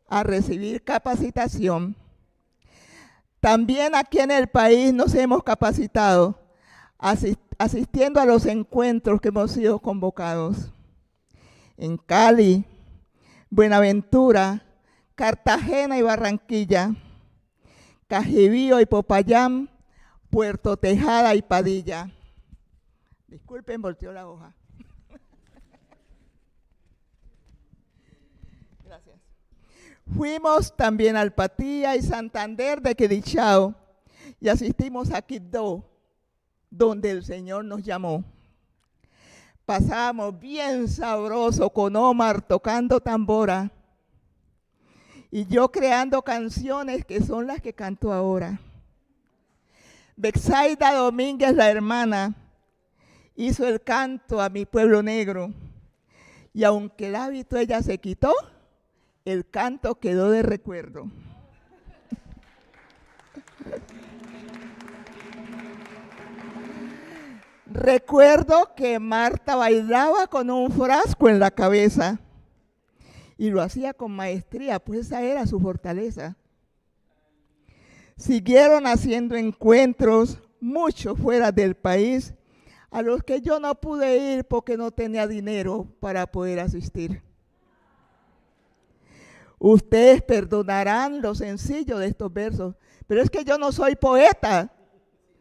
a recibir capacitación. También aquí en el país nos hemos capacitado, asistiendo a los encuentros que hemos sido convocados. En Cali, Buenaventura, Cartagena y Barranquilla, Cajibío y Popayán, Puerto Tejada y Padilla. Disculpen, volteó la hoja. Gracias. Fuimos también al Patía y Santander de Quilichao y asistimos a Quibdó, donde el Señor nos llamó. Pasamos bien sabroso con Omar tocando tambora y yo creando canciones que son las que canto ahora. Bexaida Domínguez, la hermana, hizo el canto a mi pueblo negro y aunque el hábito ella se quitó, el canto quedó de recuerdo. Recuerdo que Marta bailaba con un frasco en la cabeza y lo hacía con maestría, pues esa era su fortaleza. Siguieron haciendo encuentros, muchos fuera del país, a los que yo no pude ir porque no tenía dinero para poder asistir. Ustedes perdonarán lo sencillo de estos versos, pero es que yo no soy poeta,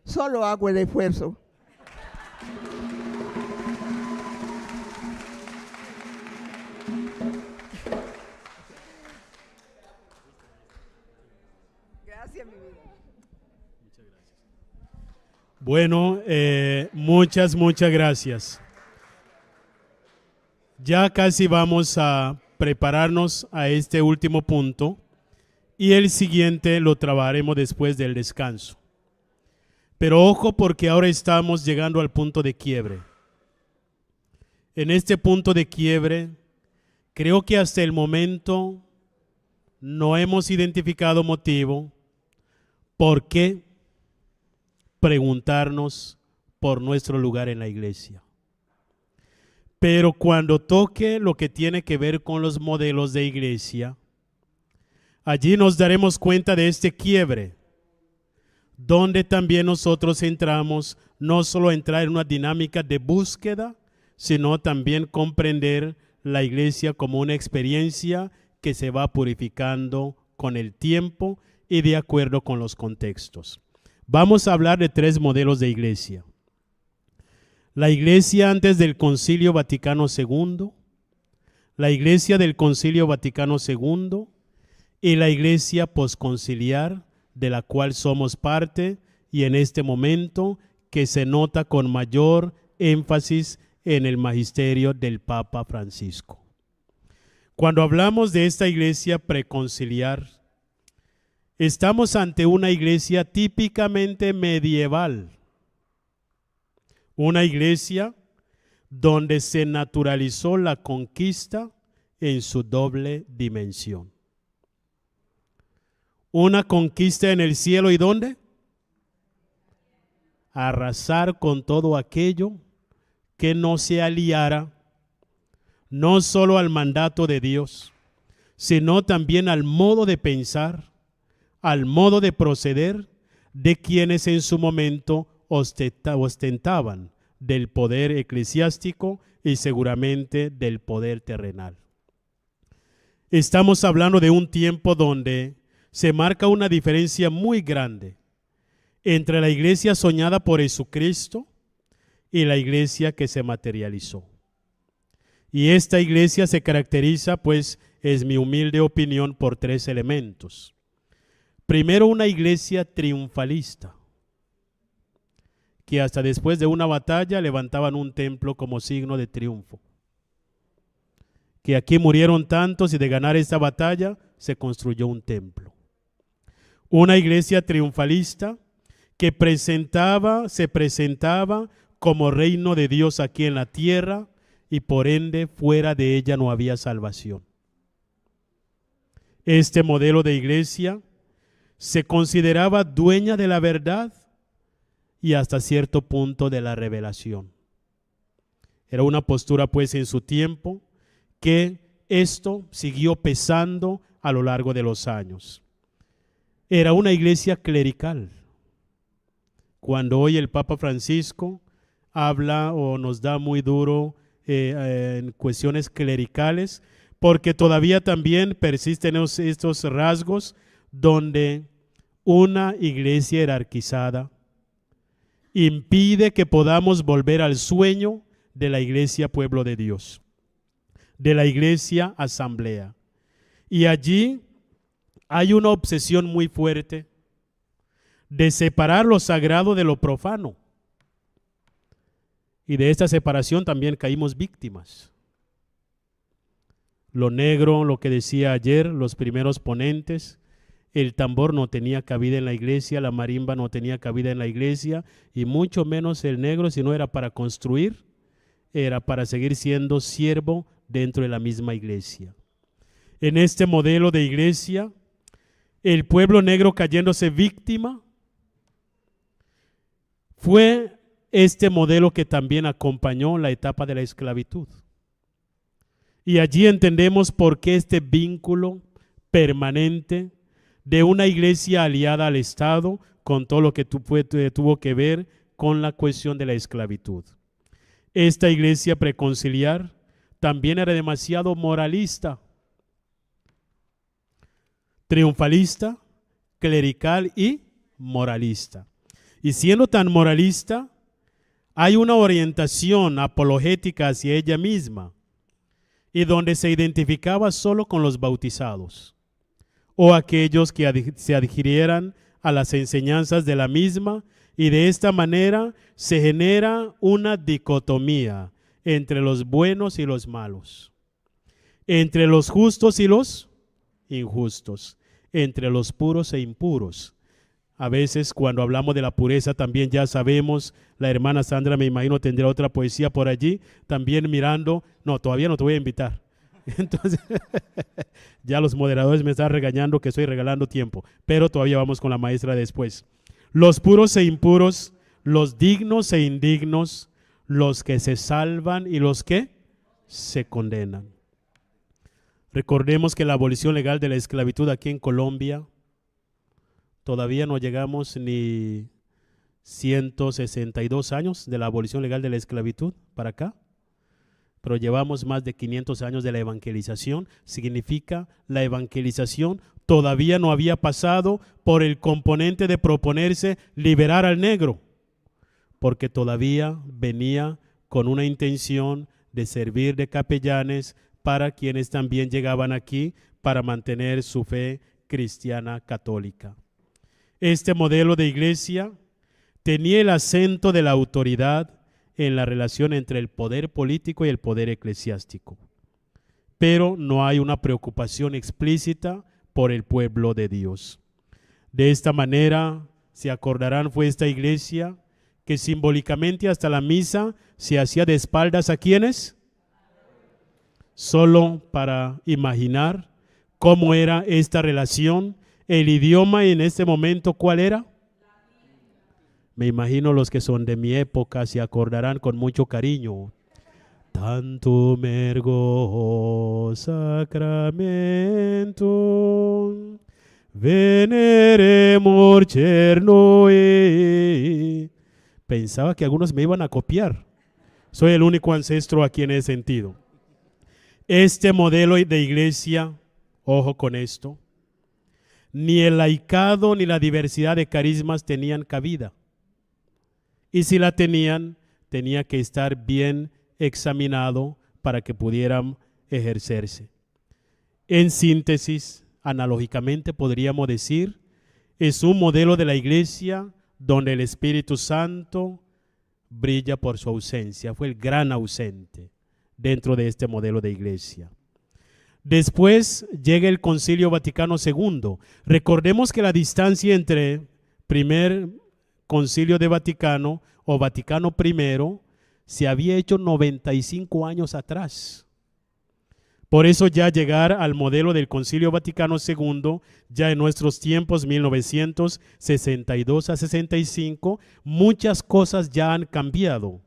solo hago el esfuerzo. Gracias, mi vida. Bueno, muchas gracias. Ya casi vamos a prepararnos a este último punto y el siguiente lo trabajaremos después del descanso. Pero ojo, porque ahora estamos llegando al punto de quiebre. En este punto de quiebre, creo que hasta el momento no hemos identificado motivo por qué preguntarnos por nuestro lugar en la iglesia. Pero cuando toque lo que tiene que ver con los modelos de iglesia, allí nos daremos cuenta de este quiebre, donde también nosotros entramos, no solo entrar en una dinámica de búsqueda, sino también comprender la iglesia como una experiencia que se va purificando con el tiempo y de acuerdo con los contextos. Vamos a hablar de 3 modelos de iglesia. La iglesia antes del Concilio Vaticano II, la iglesia del Concilio Vaticano II y la iglesia posconciliar de la cual somos parte y en este momento que se nota con mayor énfasis en el magisterio del Papa Francisco. Cuando hablamos de esta iglesia preconciliar, estamos ante una iglesia típicamente medieval, una iglesia donde se naturalizó la conquista en su doble dimensión. Una conquista en el cielo, ¿y dónde? Arrasar con todo aquello que no se aliara no solo al mandato de Dios, sino también al modo de pensar, al modo de proceder de quienes en su momento ostentaban del poder eclesiástico y seguramente del poder terrenal. Estamos hablando de un tiempo donde se marca una diferencia muy grande entre la iglesia soñada por Jesucristo y la iglesia que se materializó. Y esta iglesia se caracteriza, pues, es mi humilde opinión, por tres elementos. Primero, una iglesia triunfalista, que hasta después de una batalla levantaban un templo como signo de triunfo. Que aquí murieron tantos y de ganar esta batalla se construyó un templo. Una iglesia triunfalista que se presentaba como reino de Dios aquí en la tierra, y por ende fuera de ella no había salvación. Este modelo de iglesia se consideraba dueña de la verdad y hasta cierto punto de la revelación. Era una postura, pues, en su tiempo, que esto siguió pesando a lo largo de los años. Era una iglesia clerical. Cuando hoy el Papa Francisco habla o nos da muy duro en cuestiones clericales, porque todavía también persisten estos rasgos donde una iglesia jerarquizada impide que podamos volver al sueño de la iglesia pueblo de Dios, de la iglesia asamblea. Y allí hay una obsesión muy fuerte de separar lo sagrado de lo profano. Y de esta separación también caímos víctimas. Lo negro, lo que decía ayer los primeros ponentes, el tambor no tenía cabida en la iglesia, la marimba no tenía cabida en la iglesia, y mucho menos el negro, si no era para construir, era para seguir siendo siervo dentro de la misma iglesia. En este modelo de iglesia, el pueblo negro cayéndose víctima, fue este modelo que también acompañó la etapa de la esclavitud. Y allí entendemos por qué este vínculo permanente de una iglesia aliada al Estado con todo lo que tuvo que ver con la cuestión de la esclavitud. Esta iglesia preconciliar también era demasiado moralista, triunfalista, clerical y moralista. Y siendo tan moralista, hay una orientación apologética hacia ella misma, y donde se identificaba solo con los bautizados o aquellos que se adhirieran a las enseñanzas de la misma, y de esta manera se genera una dicotomía entre los buenos y los malos, entre los justos y los injustos, entre los puros e impuros. A veces cuando hablamos de la pureza también ya sabemos, la hermana Sandra me imagino tendrá otra poesía por allí, también mirando, no, todavía no te voy a invitar. Entonces, ya los moderadores me están regañando que estoy regalando tiempo, pero todavía vamos con la maestra después. Los puros e impuros, los dignos e indignos, los que se salvan y los que se condenan. Recordemos que la abolición legal de la esclavitud aquí en Colombia, todavía no llegamos ni 162 años de la abolición legal de la esclavitud para acá, pero llevamos más de 500 años de la evangelización. Significa, la evangelización todavía no había pasado por el componente de proponerse liberar al negro, porque todavía venía con una intención de servir de capellanes para quienes también llegaban aquí para mantener su fe cristiana católica. Este modelo de iglesia tenía el acento de la autoridad en la relación entre el poder político y el poder eclesiástico, pero no hay una preocupación explícita por el pueblo de Dios. De esta manera, se acordarán, fue esta iglesia que simbólicamente hasta la misa se hacía de espaldas a ¿quiénes? Solo para imaginar cómo era esta relación. El idioma en este momento, ¿cuál era? Me imagino los que son de mi época se acordarán con mucho cariño. Tantum ergo sacramentum veneremur cernoi. Pensaba que algunos me iban a copiar. Soy el único ancestro aquí en ese sentido. Este modelo de iglesia, ojo con esto, ni el laicado ni la diversidad de carismas tenían cabida. Y si la tenían, tenía que estar bien examinado para que pudieran ejercerse. En síntesis, analógicamente podríamos decir, es un modelo de la iglesia donde el Espíritu Santo brilla por su ausencia. Fue el gran ausente dentro de este modelo de iglesia. Después llega el Concilio Vaticano II. Recordemos que la distancia entre primer Concilio de Vaticano o Vaticano I se había hecho 95 años atrás. Por eso ya llegar al modelo del Concilio Vaticano II, ya en nuestros tiempos, 1962 a 65, muchas cosas ya han cambiado.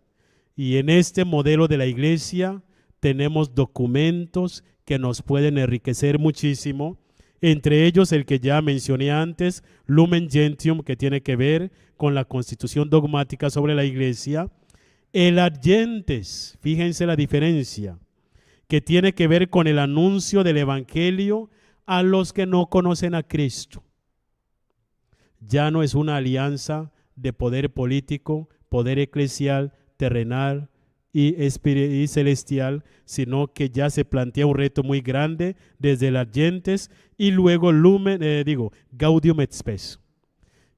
Y en este modelo de la iglesia tenemos documentos que nos pueden enriquecer muchísimo, entre ellos el que ya mencioné antes, Lumen Gentium, que tiene que ver con la constitución dogmática sobre la iglesia, el Ad Gentes, fíjense la diferencia, que tiene que ver con el anuncio del evangelio a los que no conocen a Cristo. Ya no es una alianza de poder político, poder eclesial, terrenal y celestial, sino que ya se plantea un reto muy grande desde el Ad Gentes y luego Gaudium et Spes,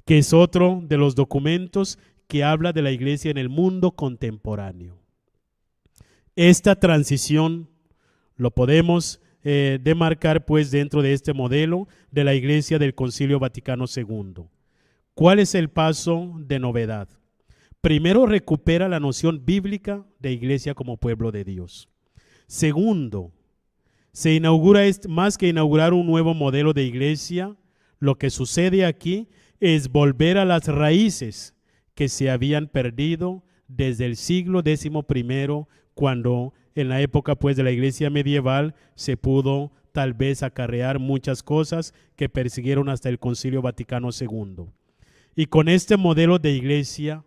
que es otro de los documentos que habla de la iglesia en el mundo contemporáneo. Esta transición lo podemos demarcar pues dentro de este modelo de la iglesia del Concilio Vaticano II. ¿Cuál es el paso de novedad? Primero, recupera la noción bíblica de iglesia como pueblo de Dios. Segundo, se inaugura, más que inaugurar un nuevo modelo de iglesia, lo que sucede aquí es volver a las raíces que se habían perdido desde el siglo XI, cuando en la época pues de la iglesia medieval se pudo tal vez acarrear muchas cosas que persiguieron hasta el Concilio Vaticano II. Y con este modelo de iglesia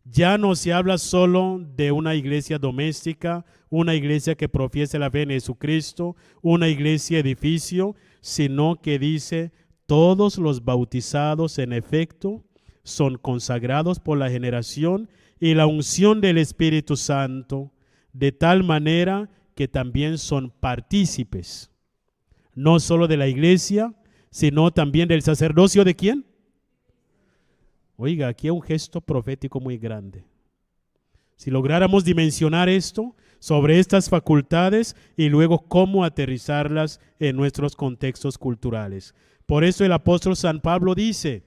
ya no se habla solo de una iglesia doméstica, una iglesia que profiese la fe en Jesucristo, una iglesia edificio, sino que dice todos los bautizados en efecto son consagrados por la generación y la unción del Espíritu Santo, de tal manera que también son partícipes, no solo de la iglesia, sino también del sacerdocio ¿de quién? Oiga, aquí hay un gesto profético muy grande. Si lográramos dimensionar esto sobre estas facultades y luego cómo aterrizarlas en nuestros contextos culturales. Por eso el apóstol San Pablo dice,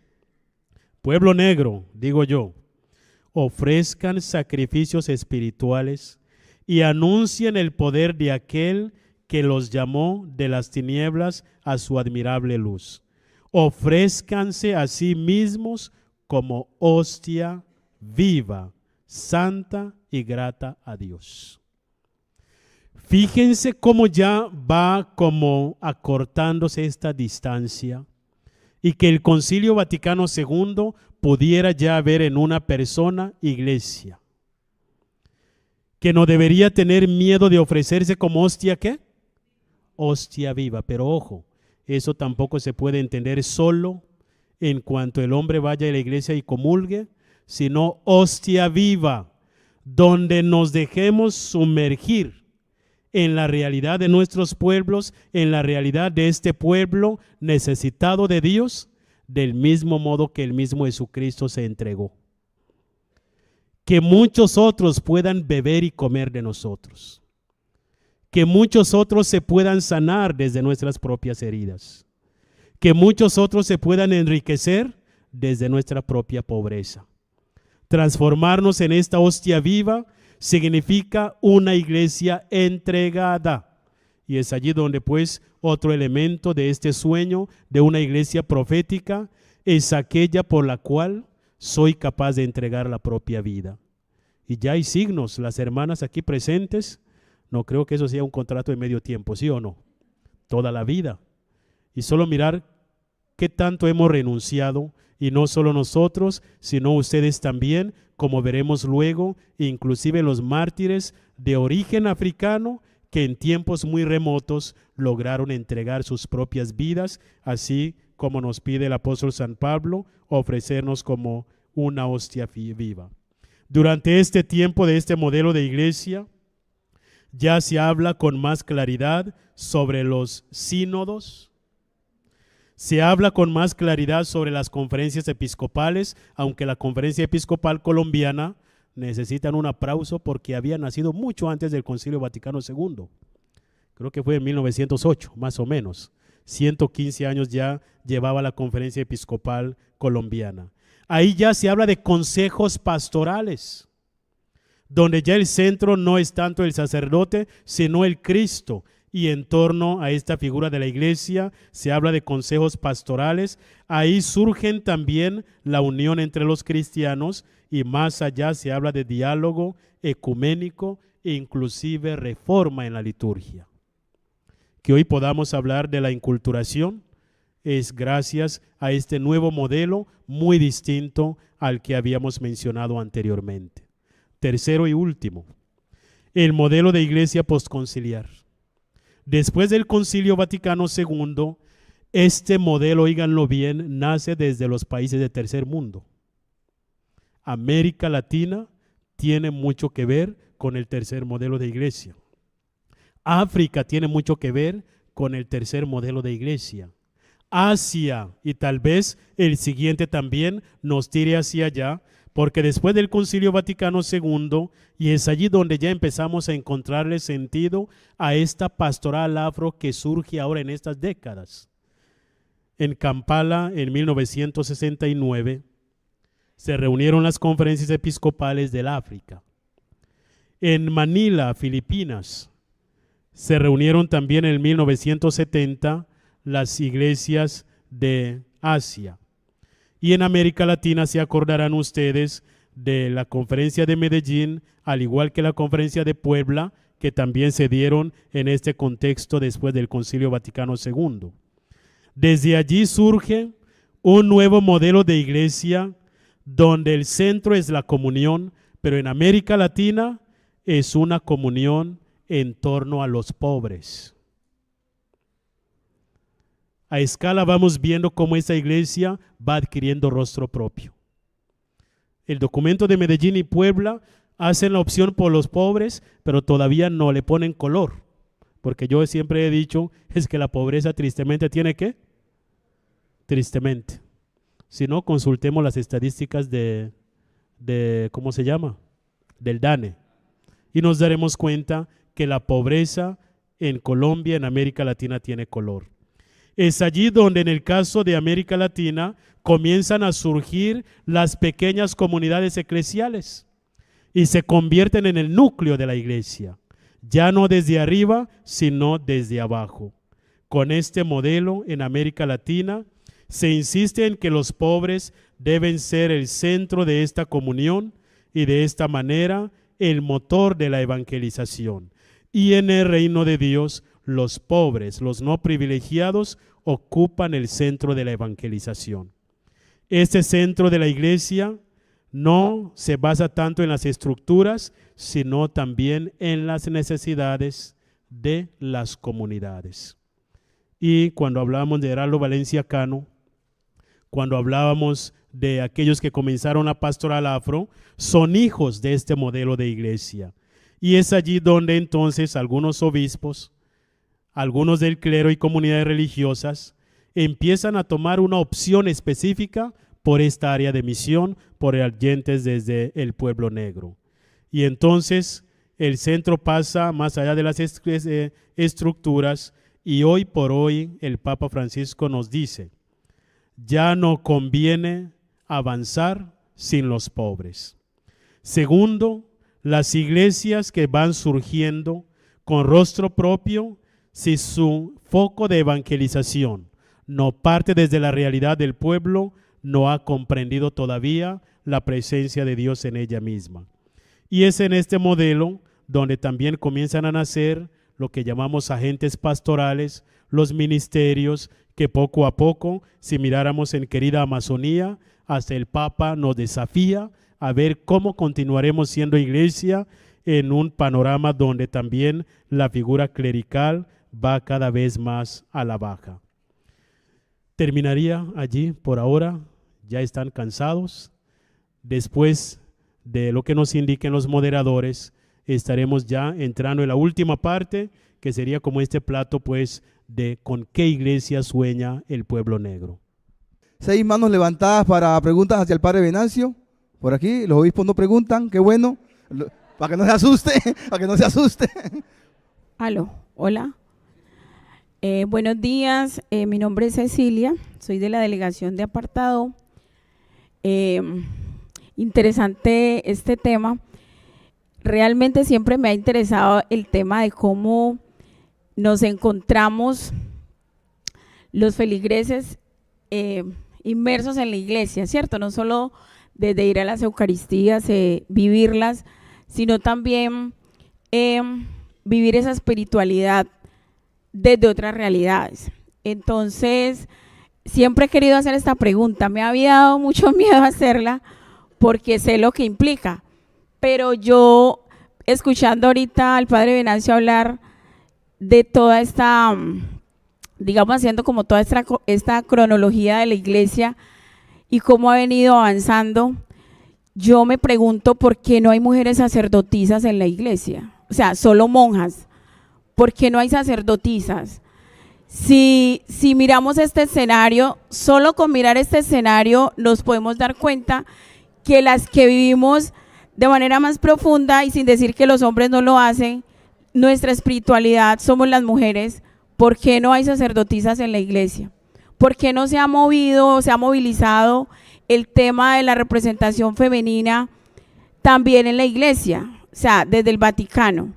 pueblo negro, digo yo, ofrezcan sacrificios espirituales y anuncien el poder de aquel que los llamó de las tinieblas a su admirable luz. Ofrézcanse a sí mismos como hostia viva, santa y grata a Dios. Fíjense cómo ya va como acortándose esta distancia y que el Concilio Vaticano II pudiera ya ver en una persona iglesia, que no debería tener miedo de ofrecerse como hostia, ¿qué? Hostia viva, pero ojo, eso tampoco se puede entender solo en cuanto el hombre vaya a la iglesia y comulgue, sino hostia viva, donde nos dejemos sumergir en la realidad de nuestros pueblos, en la realidad de este pueblo necesitado de Dios, del mismo modo que el mismo Jesucristo se entregó. Que muchos otros puedan beber y comer de nosotros. Que muchos otros se puedan sanar desde nuestras propias heridas. Que muchos otros se puedan enriquecer desde nuestra propia pobreza. Transformarnos en esta hostia viva significa una iglesia entregada. Y es allí donde pues otro elemento de este sueño de una iglesia profética es aquella por la cual soy capaz de entregar la propia vida. Y ya hay signos, las hermanas aquí presentes, no creo que eso sea un contrato de medio tiempo, ¿sí o no? Toda la vida. Y solo mirar qué tanto hemos renunciado, y no solo nosotros, sino ustedes también, como veremos luego, inclusive los mártires de origen africano que en tiempos muy remotos lograron entregar sus propias vidas, así como nos pide el apóstol San Pablo, ofrecernos como una hostia viva. Durante este tiempo de este modelo de iglesia, ya se habla con más claridad sobre los sínodos, se habla con más claridad sobre las conferencias episcopales, aunque la Conferencia Episcopal Colombiana necesitan un aplauso porque había nacido mucho antes del Concilio Vaticano II. Creo que fue en 1908, más o menos. 115 años ya llevaba la Conferencia Episcopal Colombiana. Ahí ya se habla de consejos pastorales, donde ya el centro no es tanto el sacerdote, sino el Cristo. Y en torno a esta figura de la iglesia se habla de consejos pastorales. Ahí surgen también la unión entre los cristianos y más allá se habla de diálogo ecuménico e inclusive reforma en la liturgia. Que hoy podamos hablar de la inculturación es gracias a este nuevo modelo muy distinto al que habíamos mencionado anteriormente. Tercero y último, el modelo de iglesia postconciliar. Después del Concilio Vaticano II, este modelo, oíganlo bien, nace desde los países de tercer mundo. América Latina tiene mucho que ver con el tercer modelo de iglesia. África tiene mucho que ver con el tercer modelo de iglesia. Asia, y tal vez el siguiente también nos tire hacia allá, porque después del Concilio Vaticano II, y es allí donde ya empezamos a encontrarle sentido a esta pastoral afro que surge ahora en estas décadas. En Kampala, en 1969, se reunieron las conferencias episcopales del África. En Manila, Filipinas, se reunieron también en 1970 las iglesias de Asia. Y en América Latina se acordarán ustedes de la conferencia de Medellín, al igual que la conferencia de Puebla, que también se dieron en este contexto después del Concilio Vaticano II. Desde allí surge un nuevo modelo de iglesia donde el centro es la comunión, pero en América Latina es una comunión en torno a los pobres. A escala vamos viendo cómo esa iglesia va adquiriendo rostro propio. El documento de Medellín y Puebla hacen la opción por los pobres, pero todavía no le ponen color. Porque yo siempre he dicho, es que la pobreza tristemente tiene ¿qué? Tristemente. Si no, consultemos las estadísticas de ¿cómo se llama? Del DANE. Y nos daremos cuenta que la pobreza en Colombia, en América Latina, tiene color. Es allí donde en el caso de América Latina comienzan a surgir las pequeñas comunidades eclesiales y se convierten en el núcleo de la iglesia, ya no desde arriba, sino desde abajo. Con este modelo en América Latina se insiste en que los pobres deben ser el centro de esta comunión y de esta manera el motor de la evangelización. Y en el reino de Dios, los pobres, los no privilegiados, ocupan el centro de la evangelización. Este centro de la iglesia no se basa tanto en las estructuras, sino también en las necesidades de las comunidades. Y cuando hablábamos de Heraldo Valencia Cano, cuando hablábamos de aquellos que comenzaron la pastoral afro, son hijos de este modelo de iglesia. Y es allí donde entonces algunos obispos, algunos del clero y comunidades religiosas empiezan a tomar una opción específica por esta área de misión, por oyentes desde el pueblo negro. Y entonces el centro pasa más allá de las estructuras y hoy por hoy el Papa Francisco nos dice, ya no conviene avanzar sin los pobres. Segundo, las iglesias que van surgiendo con rostro propio, si su foco de evangelización no parte desde la realidad del pueblo, no ha comprendido todavía la presencia de Dios en ella misma. Y es en este modelo donde también comienzan a nacer lo que llamamos agentes pastorales, los ministerios que poco a poco, si miráramos en querida Amazonía, hasta el Papa nos desafía a ver cómo continuaremos siendo iglesia en un panorama donde también la figura clerical va cada vez más a la baja. Terminaría allí por ahora, ya están cansados. Después de lo que nos indiquen los moderadores, estaremos ya entrando en la última parte, que sería como este plato pues de con qué iglesia sueña el pueblo negro. 6 manos levantadas para preguntas hacia el padre Venancio. Por aquí, los obispos no preguntan, qué bueno, para que no se asuste, para que no se asuste. Aló, hola. Buenos días, mi nombre es Cecilia, soy de la delegación de Apartado. Interesante este tema. Realmente siempre me ha interesado el tema de cómo nos encontramos los feligreses inmersos en la iglesia, ¿cierto? No solo desde ir a las Eucaristías, vivirlas, sino también vivir esa espiritualidad desde otras realidades. Entonces, siempre he querido hacer esta pregunta. Me había dado mucho miedo hacerla porque sé lo que implica. Pero yo, escuchando ahorita al padre Venancio hablar de toda esta, digamos, haciendo como toda esta cronología de la iglesia y cómo ha venido avanzando, yo me pregunto por qué no hay mujeres sacerdotisas en la iglesia. O sea, solo monjas. ¿Por qué no hay sacerdotisas? Si miramos este escenario, solo con mirar este escenario nos podemos dar cuenta que las que vivimos de manera más profunda y sin decir que los hombres no lo hacen, nuestra espiritualidad somos las mujeres. ¿Por qué no hay sacerdotisas en la iglesia? ¿Por qué no se ha movido, se ha movilizado el tema de la representación femenina también en la iglesia? O sea, desde el Vaticano.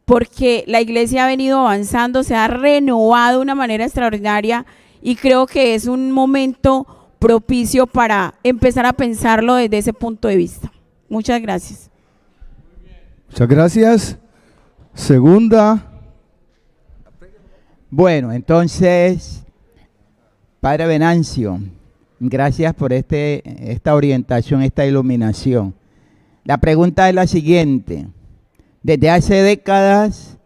Porque la iglesia ha venido avanzando, se ha renovado de una manera extraordinaria y creo que es un momento propicio para empezar a pensarlo desde ese punto de vista. Muchas gracias. Muchas gracias. Segunda. Bueno, entonces, padre Venancio, gracias por esta orientación, esta iluminación. La pregunta es la siguiente. Desde hace décadas,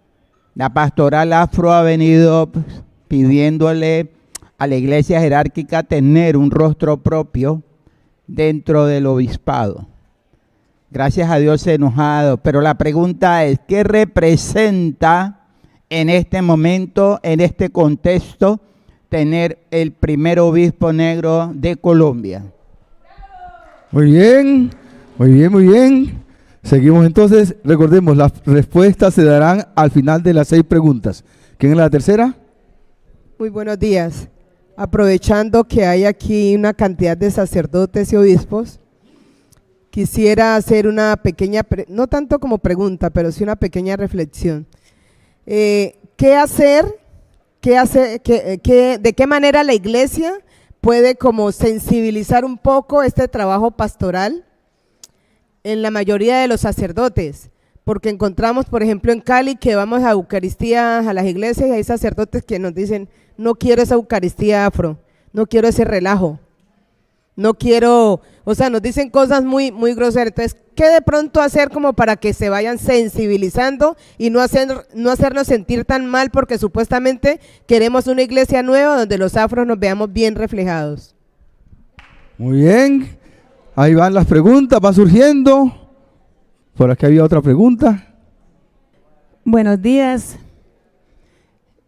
la pastoral afro ha venido pidiéndole a la iglesia jerárquica tener un rostro propio dentro del obispado. Gracias a Dios se nos ha dado, pero la pregunta es, ¿qué representa en este momento, en este contexto, tener el primer obispo negro de Colombia? Muy bien, muy bien, muy bien. Seguimos entonces, recordemos, las respuestas se darán al final de las 6 preguntas. ¿Quién es la tercera? Muy buenos días. Aprovechando que hay aquí una cantidad de sacerdotes y obispos, quisiera hacer una pequeña, no tanto como pregunta, pero sí una pequeña reflexión. ¿Qué hacer? ¿De qué manera la iglesia puede como sensibilizar un poco este trabajo pastoral en la mayoría de los sacerdotes? Porque encontramos, por ejemplo, en Cali que vamos a Eucaristía a las iglesias y hay sacerdotes que nos dicen, no quiero esa Eucaristía afro, no quiero ese relajo, no quiero, o sea, nos dicen cosas muy, muy groseras. Entonces, ¿qué de pronto hacer como para que se vayan sensibilizando y no hacernos sentir tan mal porque supuestamente queremos una iglesia nueva donde los afros nos veamos bien reflejados? Muy bien, ahí van las preguntas, van surgiendo. Por aquí había otra pregunta. Buenos días,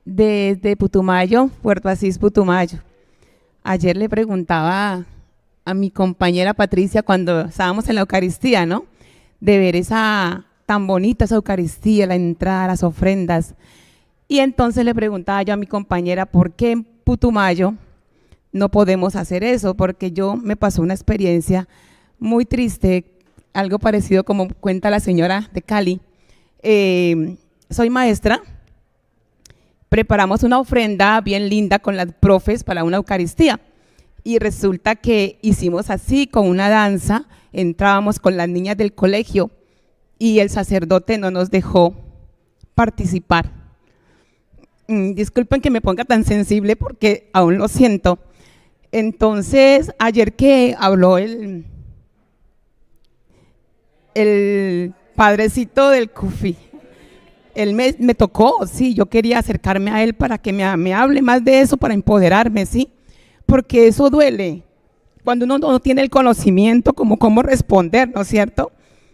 desde Putumayo, Puerto Asís, Putumayo. Ayer le preguntaba a mi compañera Patricia cuando estábamos en la Eucaristía, ¿no? De ver esa tan bonita esa Eucaristía, la entrada, las ofrendas. Y entonces le preguntaba yo a mi compañera, ¿por qué en Putumayo no podemos hacer eso? Porque me pasó una experiencia muy triste algo parecido como cuenta la señora de Cali. Soy maestra, preparamos una ofrenda bien linda con las profes para una Eucaristía y resulta que hicimos así con una danza, entrábamos con las niñas del colegio y el sacerdote no nos dejó participar. Disculpen que me ponga tan sensible porque aún lo siento. Entonces, ayer que habló el padrecito del CUFI, él me tocó, sí, yo quería acercarme a él para que me hable más de eso, para empoderarme, sí, porque eso duele, cuando uno no tiene el conocimiento como cómo responder, ¿no es cierto?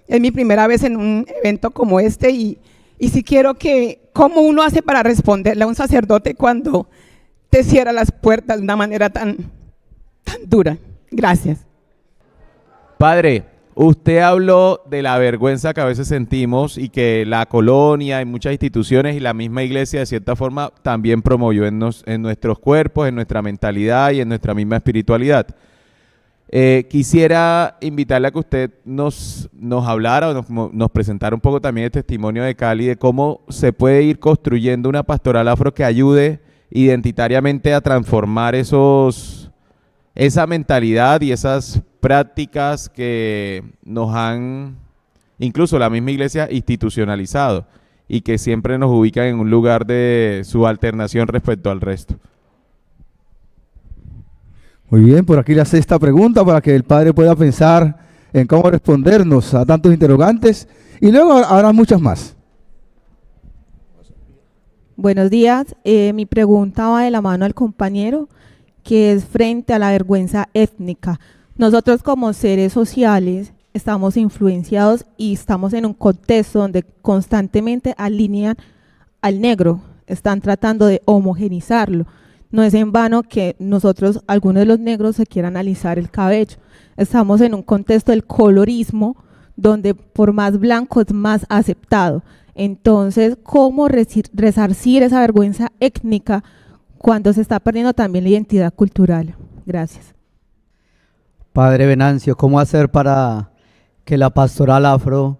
Es mi primera vez en un evento como este y sí quiero que, ¿cómo uno hace para responderle a un sacerdote cuando te cierra las puertas de una manera tan dura? Gracias. Padre, usted habló de la vergüenza que a veces sentimos y que la colonia y muchas instituciones y la misma iglesia de cierta forma también promovió en nuestros cuerpos, en nuestra mentalidad y en nuestra misma espiritualidad. Quisiera invitarle a que usted nos hablara o nos presentara un poco también el testimonio de Cali de cómo se puede ir construyendo una pastoral afro que ayude identitariamente a transformar esa mentalidad y esas prácticas que nos han, incluso la misma iglesia, institucionalizado y que siempre nos ubican en un lugar de subalternación respecto al resto. Muy bien, por aquí la sexta pregunta para que el padre pueda pensar en cómo respondernos a tantos interrogantes y luego habrá muchas más. Buenos días, mi pregunta va de la mano al compañero, que es frente a la vergüenza étnica. Nosotros como seres sociales estamos influenciados y estamos en un contexto donde constantemente alinean al negro, están tratando de homogenizarlo. No es en vano que nosotros, algunos de los negros, se quieran alisar el cabello. Estamos en un contexto del colorismo, donde por más blanco es más aceptado. Entonces, ¿cómo resarcir esa vergüenza étnica cuando se está perdiendo también la identidad cultural? Gracias. Padre Venancio, ¿cómo hacer para que la pastoral afro,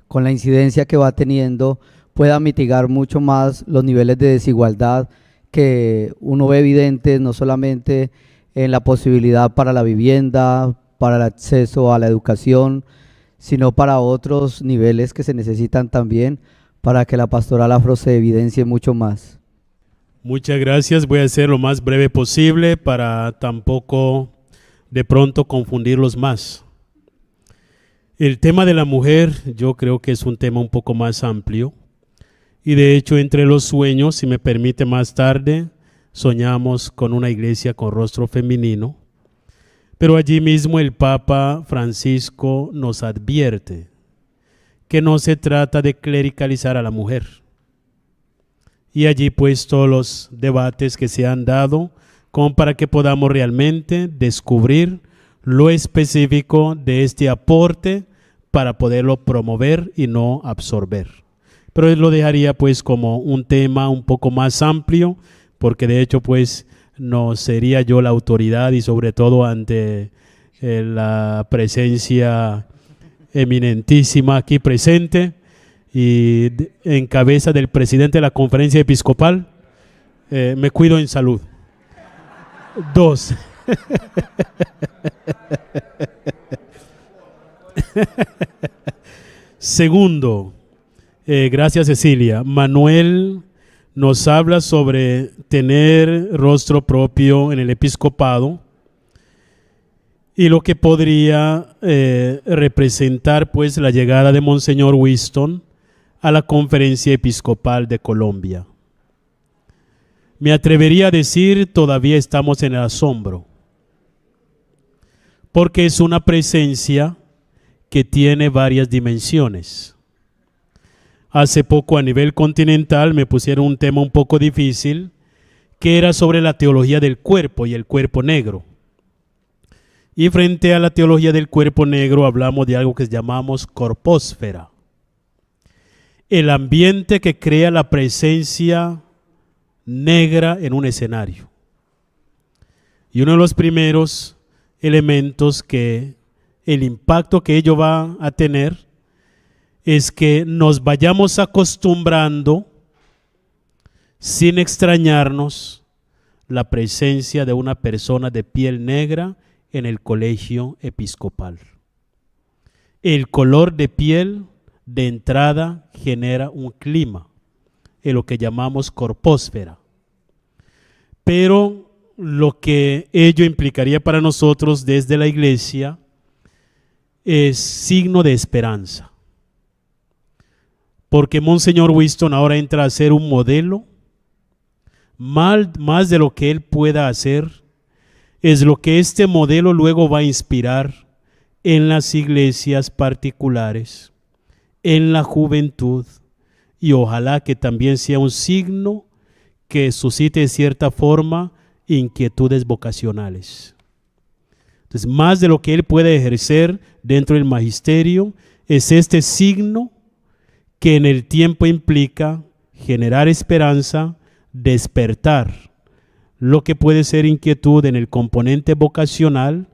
con la incidencia que va teniendo, pueda mitigar mucho más los niveles de desigualdad que uno ve evidentes no solamente en la posibilidad para la vivienda, para el acceso a la educación, sino para otros niveles que se necesitan también para que la pastoral afro se evidencie mucho más? Muchas gracias, voy a ser lo más breve posible para tampoco de pronto confundirlos más. El tema de la mujer yo creo que es un tema un poco más amplio. Y de hecho, entre los sueños, si me permite más tarde, soñamos con una iglesia con rostro femenino, pero allí mismo el Papa Francisco nos advierte que no se trata de clericalizar a la mujer. Y allí pues todos los debates que se han dado como para que podamos realmente descubrir lo específico de este aporte para poderlo promover y no absorber. Pero lo dejaría pues como un tema un poco más amplio, porque de hecho pues no sería yo la autoridad y sobre todo ante la presencia eminentísima aquí presente y en cabeza del presidente de la conferencia episcopal, me cuido en salud. 2. Segundo, gracias Cecilia. Manuel nos habla sobre tener rostro propio en el episcopado y lo que podría representar pues la llegada de Monseñor Winston a la Conferencia Episcopal de Colombia. Me atrevería a decir, todavía estamos en el asombro, porque es una presencia que tiene varias dimensiones. Hace poco a nivel continental me pusieron un tema un poco difícil, que era sobre la teología del cuerpo y el cuerpo negro. Y frente a la teología del cuerpo negro hablamos de algo que llamamos corpósfera. El ambiente que crea la presencia negra en un escenario. Y uno de los primeros elementos que el impacto que ello va a tener es que nos vayamos acostumbrando, sin extrañarnos, la presencia de una persona de piel negra en el colegio episcopal. El color de piel de entrada genera un clima, en lo que llamamos corpósfera. Pero lo que ello implicaría para nosotros desde la iglesia es signo de esperanza. Porque Monseñor Winston ahora entra a ser un modelo, más de lo que él pueda hacer, es lo que este modelo luego va a inspirar en las iglesias particulares, en la juventud, y ojalá que también sea un signo que suscite de cierta forma inquietudes vocacionales. Entonces, más de lo que él puede ejercer dentro del magisterio, es este signo que en el tiempo implica generar esperanza, despertar lo que puede ser inquietud en el componente vocacional,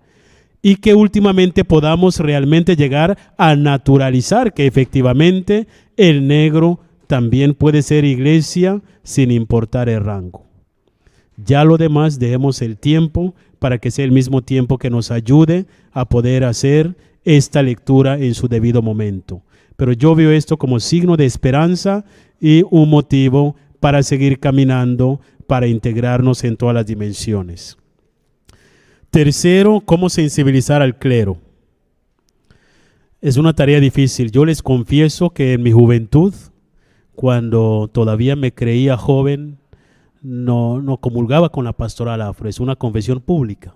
y que últimamente podamos realmente llegar a naturalizar que efectivamente el negro también puede ser iglesia sin importar el rango. Ya lo demás dejemos el tiempo para que sea el mismo tiempo que nos ayude a poder hacer esta lectura en su debido momento. Pero yo veo esto como signo de esperanza y un motivo para seguir caminando, para integrarnos en todas las dimensiones. Tercero, cómo sensibilizar al clero. Es una tarea difícil. Yo les confieso que en mi juventud, cuando todavía me creía joven, no comulgaba con la pastoral afro. Es una confesión pública.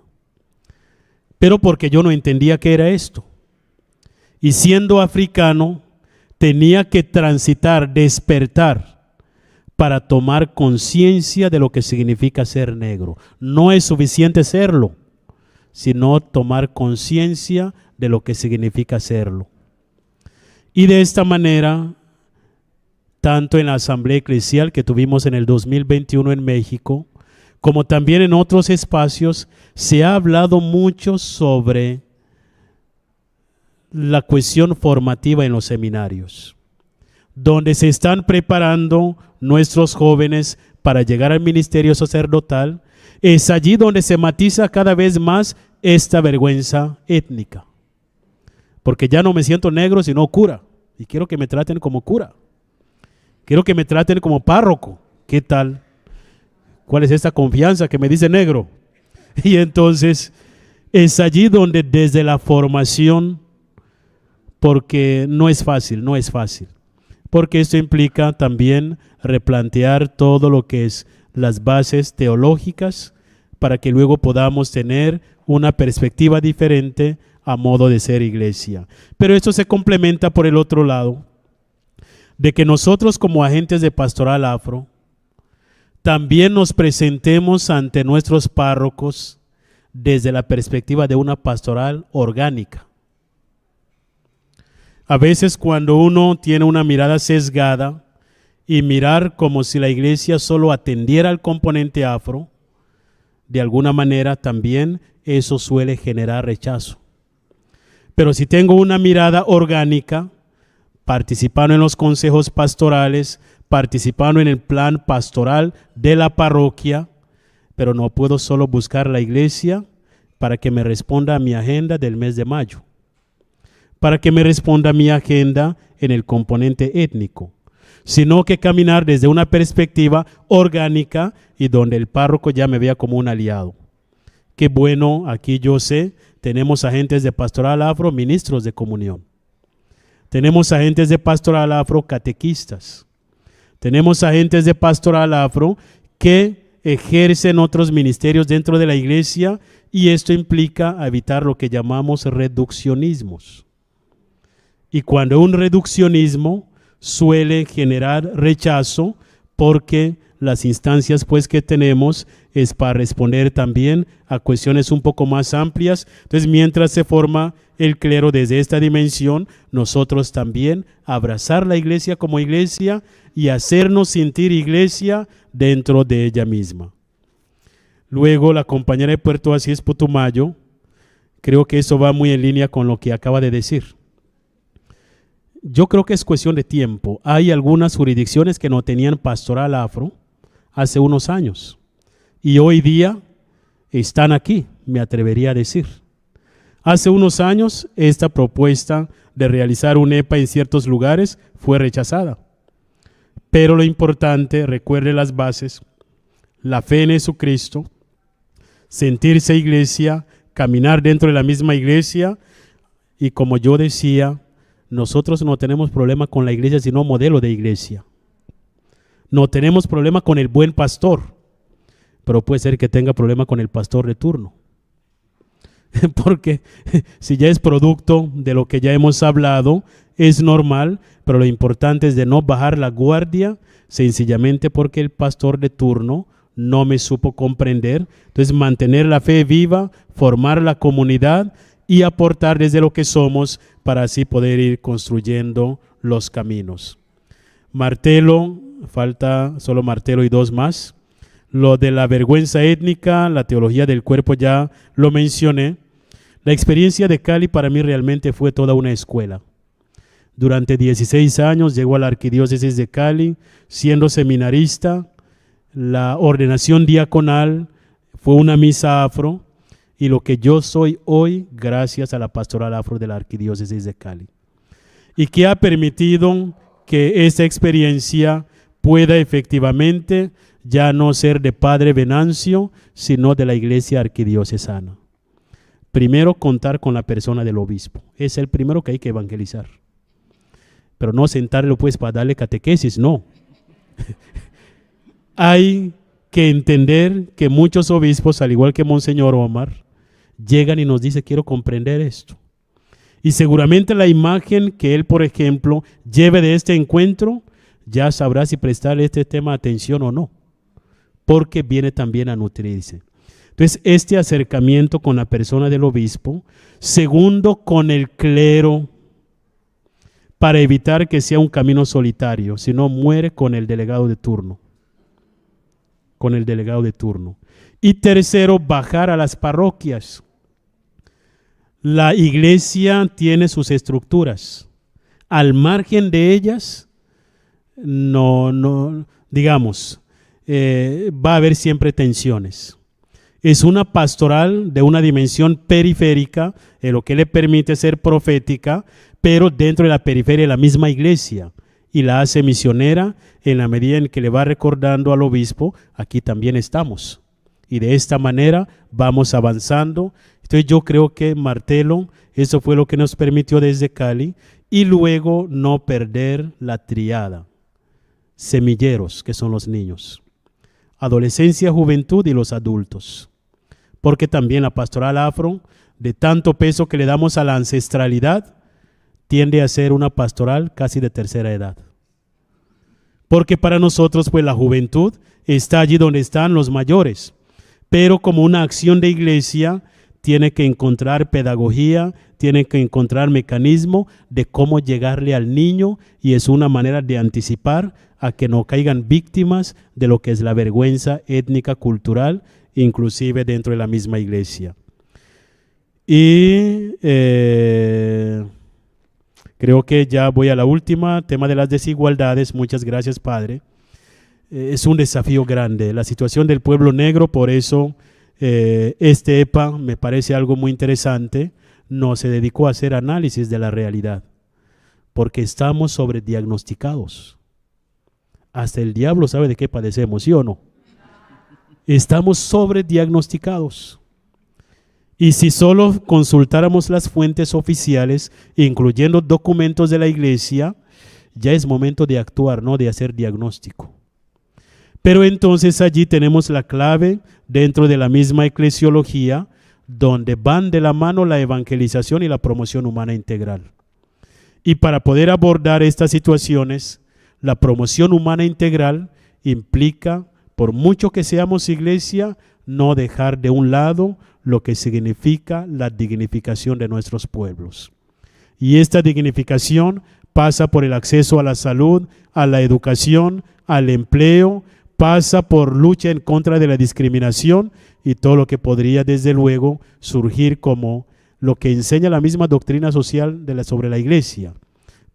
Pero porque yo no entendía qué era esto. Y siendo africano, tenía que transitar, despertar, para tomar conciencia de lo que significa ser negro. No es suficiente serlo, sino tomar conciencia de lo que significa serlo. Y de esta manera, tanto en la asamblea eclesial que tuvimos en el 2021 en México, como también en otros espacios, se ha hablado mucho sobre la cuestión formativa en los seminarios, donde se están preparando nuestros jóvenes para llegar al ministerio sacerdotal. Es allí donde se matiza cada vez más esta vergüenza étnica. Porque ya no me siento negro, sino cura. Y quiero que me traten como cura. Quiero que me traten como párroco. ¿Qué tal? ¿Cuál es esta confianza que me dice negro? Y entonces es allí donde desde la formación, porque no es fácil, porque esto implica también replantear todo lo que es las bases teológicas para que luego podamos tener una perspectiva diferente a modo de ser iglesia. Pero esto se complementa por el otro lado, de que nosotros como agentes de pastoral afro también nos presentemos ante nuestros párrocos desde la perspectiva de una pastoral orgánica. A veces cuando uno tiene una mirada sesgada y mirar como si la iglesia solo atendiera al componente afro, de alguna manera también eso suele generar rechazo. Pero si tengo una mirada orgánica, participando en los consejos pastorales, participando en el plan pastoral de la parroquia, pero no puedo solo buscar la iglesia para que me responda a mi agenda del mes de mayo, para que me responda a mi agenda en el componente étnico, sino que caminar desde una perspectiva orgánica y donde el párroco ya me vea como un aliado. Qué bueno, aquí yo sé, tenemos agentes de pastoral afro, ministros de comunión. Tenemos agentes de pastoral afro, catequistas. Tenemos agentes de pastoral afro que ejercen otros ministerios dentro de la iglesia, y esto implica evitar lo que llamamos reduccionismos. Y cuando un reduccionismo suele generar rechazo, porque las instancias pues que tenemos es para responder también a cuestiones un poco más amplias. Entonces, mientras se forma el clero desde esta dimensión, nosotros también abrazar la iglesia como iglesia y hacernos sentir iglesia dentro de ella misma. Luego la compañera de Puerto Asís, Putumayo, Creo que eso va muy en línea con lo que acaba de decir. Yo creo que es cuestión de tiempo. Hay algunas jurisdicciones que no tenían pastoral afro hace unos años y hoy día están aquí, me atrevería a decir. Hace unos años esta propuesta de realizar un EPA en ciertos lugares fue rechazada. Pero lo importante, recuerde las bases, la fe en Jesucristo, sentirse iglesia, caminar dentro de la misma iglesia y como yo decía, nosotros no tenemos problema con la iglesia, sino modelo de iglesia. No tenemos problema con el buen pastor, pero puede ser que tenga problema con el pastor de turno. Porque si ya es producto de lo que ya hemos hablado, es normal, pero lo importante es de no bajar la guardia, sencillamente porque el pastor de turno no me supo comprender. Entonces mantener la fe viva, formar la comunidad y aportar desde lo que somos para así poder ir construyendo los caminos. Martelo, falta solo Martelo y dos más. Lo de la vergüenza étnica, la teología del cuerpo ya lo mencioné. La experiencia de Cali para mí realmente fue toda una escuela. Durante 16 años llego a la arquidiócesis de Cali, siendo seminarista, la ordenación diaconal fue una misa afro y lo que yo soy hoy gracias a la pastoral afro de la arquidiócesis de Cali. Y que ha permitido que esta experiencia pueda efectivamente ya no ser de Padre Venancio, sino de la iglesia arquidiocesana. Primero, contar con la persona del obispo. Es el primero que hay que evangelizar. Pero no sentarlo pues para darle catequesis, no. Hay que entender que muchos obispos, al igual que Monseñor Omar, llegan y nos dicen, quiero comprender esto. Y seguramente la imagen que él, por ejemplo, lleve de este encuentro, ya sabrá si prestarle este tema atención o no, porque viene también a nutrirse. Entonces, este acercamiento con la persona del obispo, segundo, con el clero, para evitar que sea un camino solitario, si no muere con el delegado de turno. Con el delegado de turno. Y tercero, bajar a las parroquias. La iglesia tiene sus estructuras. Al margen de ellas, digamos, va a haber siempre tensiones. Es una pastoral de una dimensión periférica, lo que le permite ser profética, pero dentro de la periferia de la misma iglesia, y la hace misionera en la medida en que le va recordando al obispo, aquí también estamos. Y de esta manera vamos avanzando. Entonces yo creo que Martelo, eso fue lo que nos permitió desde Cali, y luego no perder la triada. Semilleros, que son los niños. Adolescencia, juventud y los adultos. Porque también la pastoral afro, de tanto peso que le damos a la ancestralidad, tiende a ser una pastoral casi de tercera edad. Porque para nosotros, pues la juventud está allí donde están los mayores, pero como una acción de iglesia, tiene que encontrar pedagogía, tiene que encontrar mecanismo de cómo llegarle al niño, y es una manera de anticipar a que no caigan víctimas de lo que es la vergüenza étnica, cultural, inclusive dentro de la misma iglesia. Y creo que ya voy a la última, tema de las desigualdades. Muchas gracias, Padre. Es un desafío grande, la situación del pueblo negro, por eso este EPA me parece algo muy interesante. No se dedicó a hacer análisis de la realidad, porque estamos sobrediagnosticados. Hasta el diablo sabe de qué padecemos, ¿sí o no? Estamos sobrediagnosticados. Y si solo consultáramos las fuentes oficiales, incluyendo documentos de la iglesia, ya es momento de actuar, no de hacer diagnóstico. Pero entonces allí tenemos la clave dentro de la misma eclesiología, donde van de la mano la evangelización y la promoción humana integral. Y para poder abordar estas situaciones, la promoción humana integral implica, por mucho que seamos iglesia, no dejar de un lado lo que significa la dignificación de nuestros pueblos. Y esta dignificación pasa por el acceso a la salud, a la educación, al empleo, pasa por lucha en contra de la discriminación y todo lo que podría desde luego surgir como lo que enseña la misma doctrina social sobre la iglesia,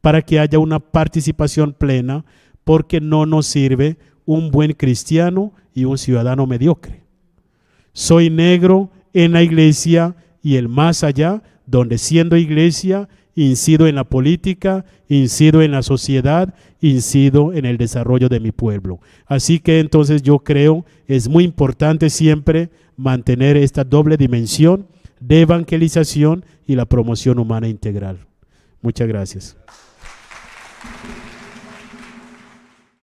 para que haya una participación plena, porque no nos sirve un buen cristiano y un ciudadano mediocre. Soy negro en la iglesia y el más allá, donde siendo iglesia incido en la política, incido en la sociedad, incido en el desarrollo de mi pueblo. Así que entonces yo creo es muy importante siempre mantener esta doble dimensión de evangelización y la promoción humana integral. Muchas gracias.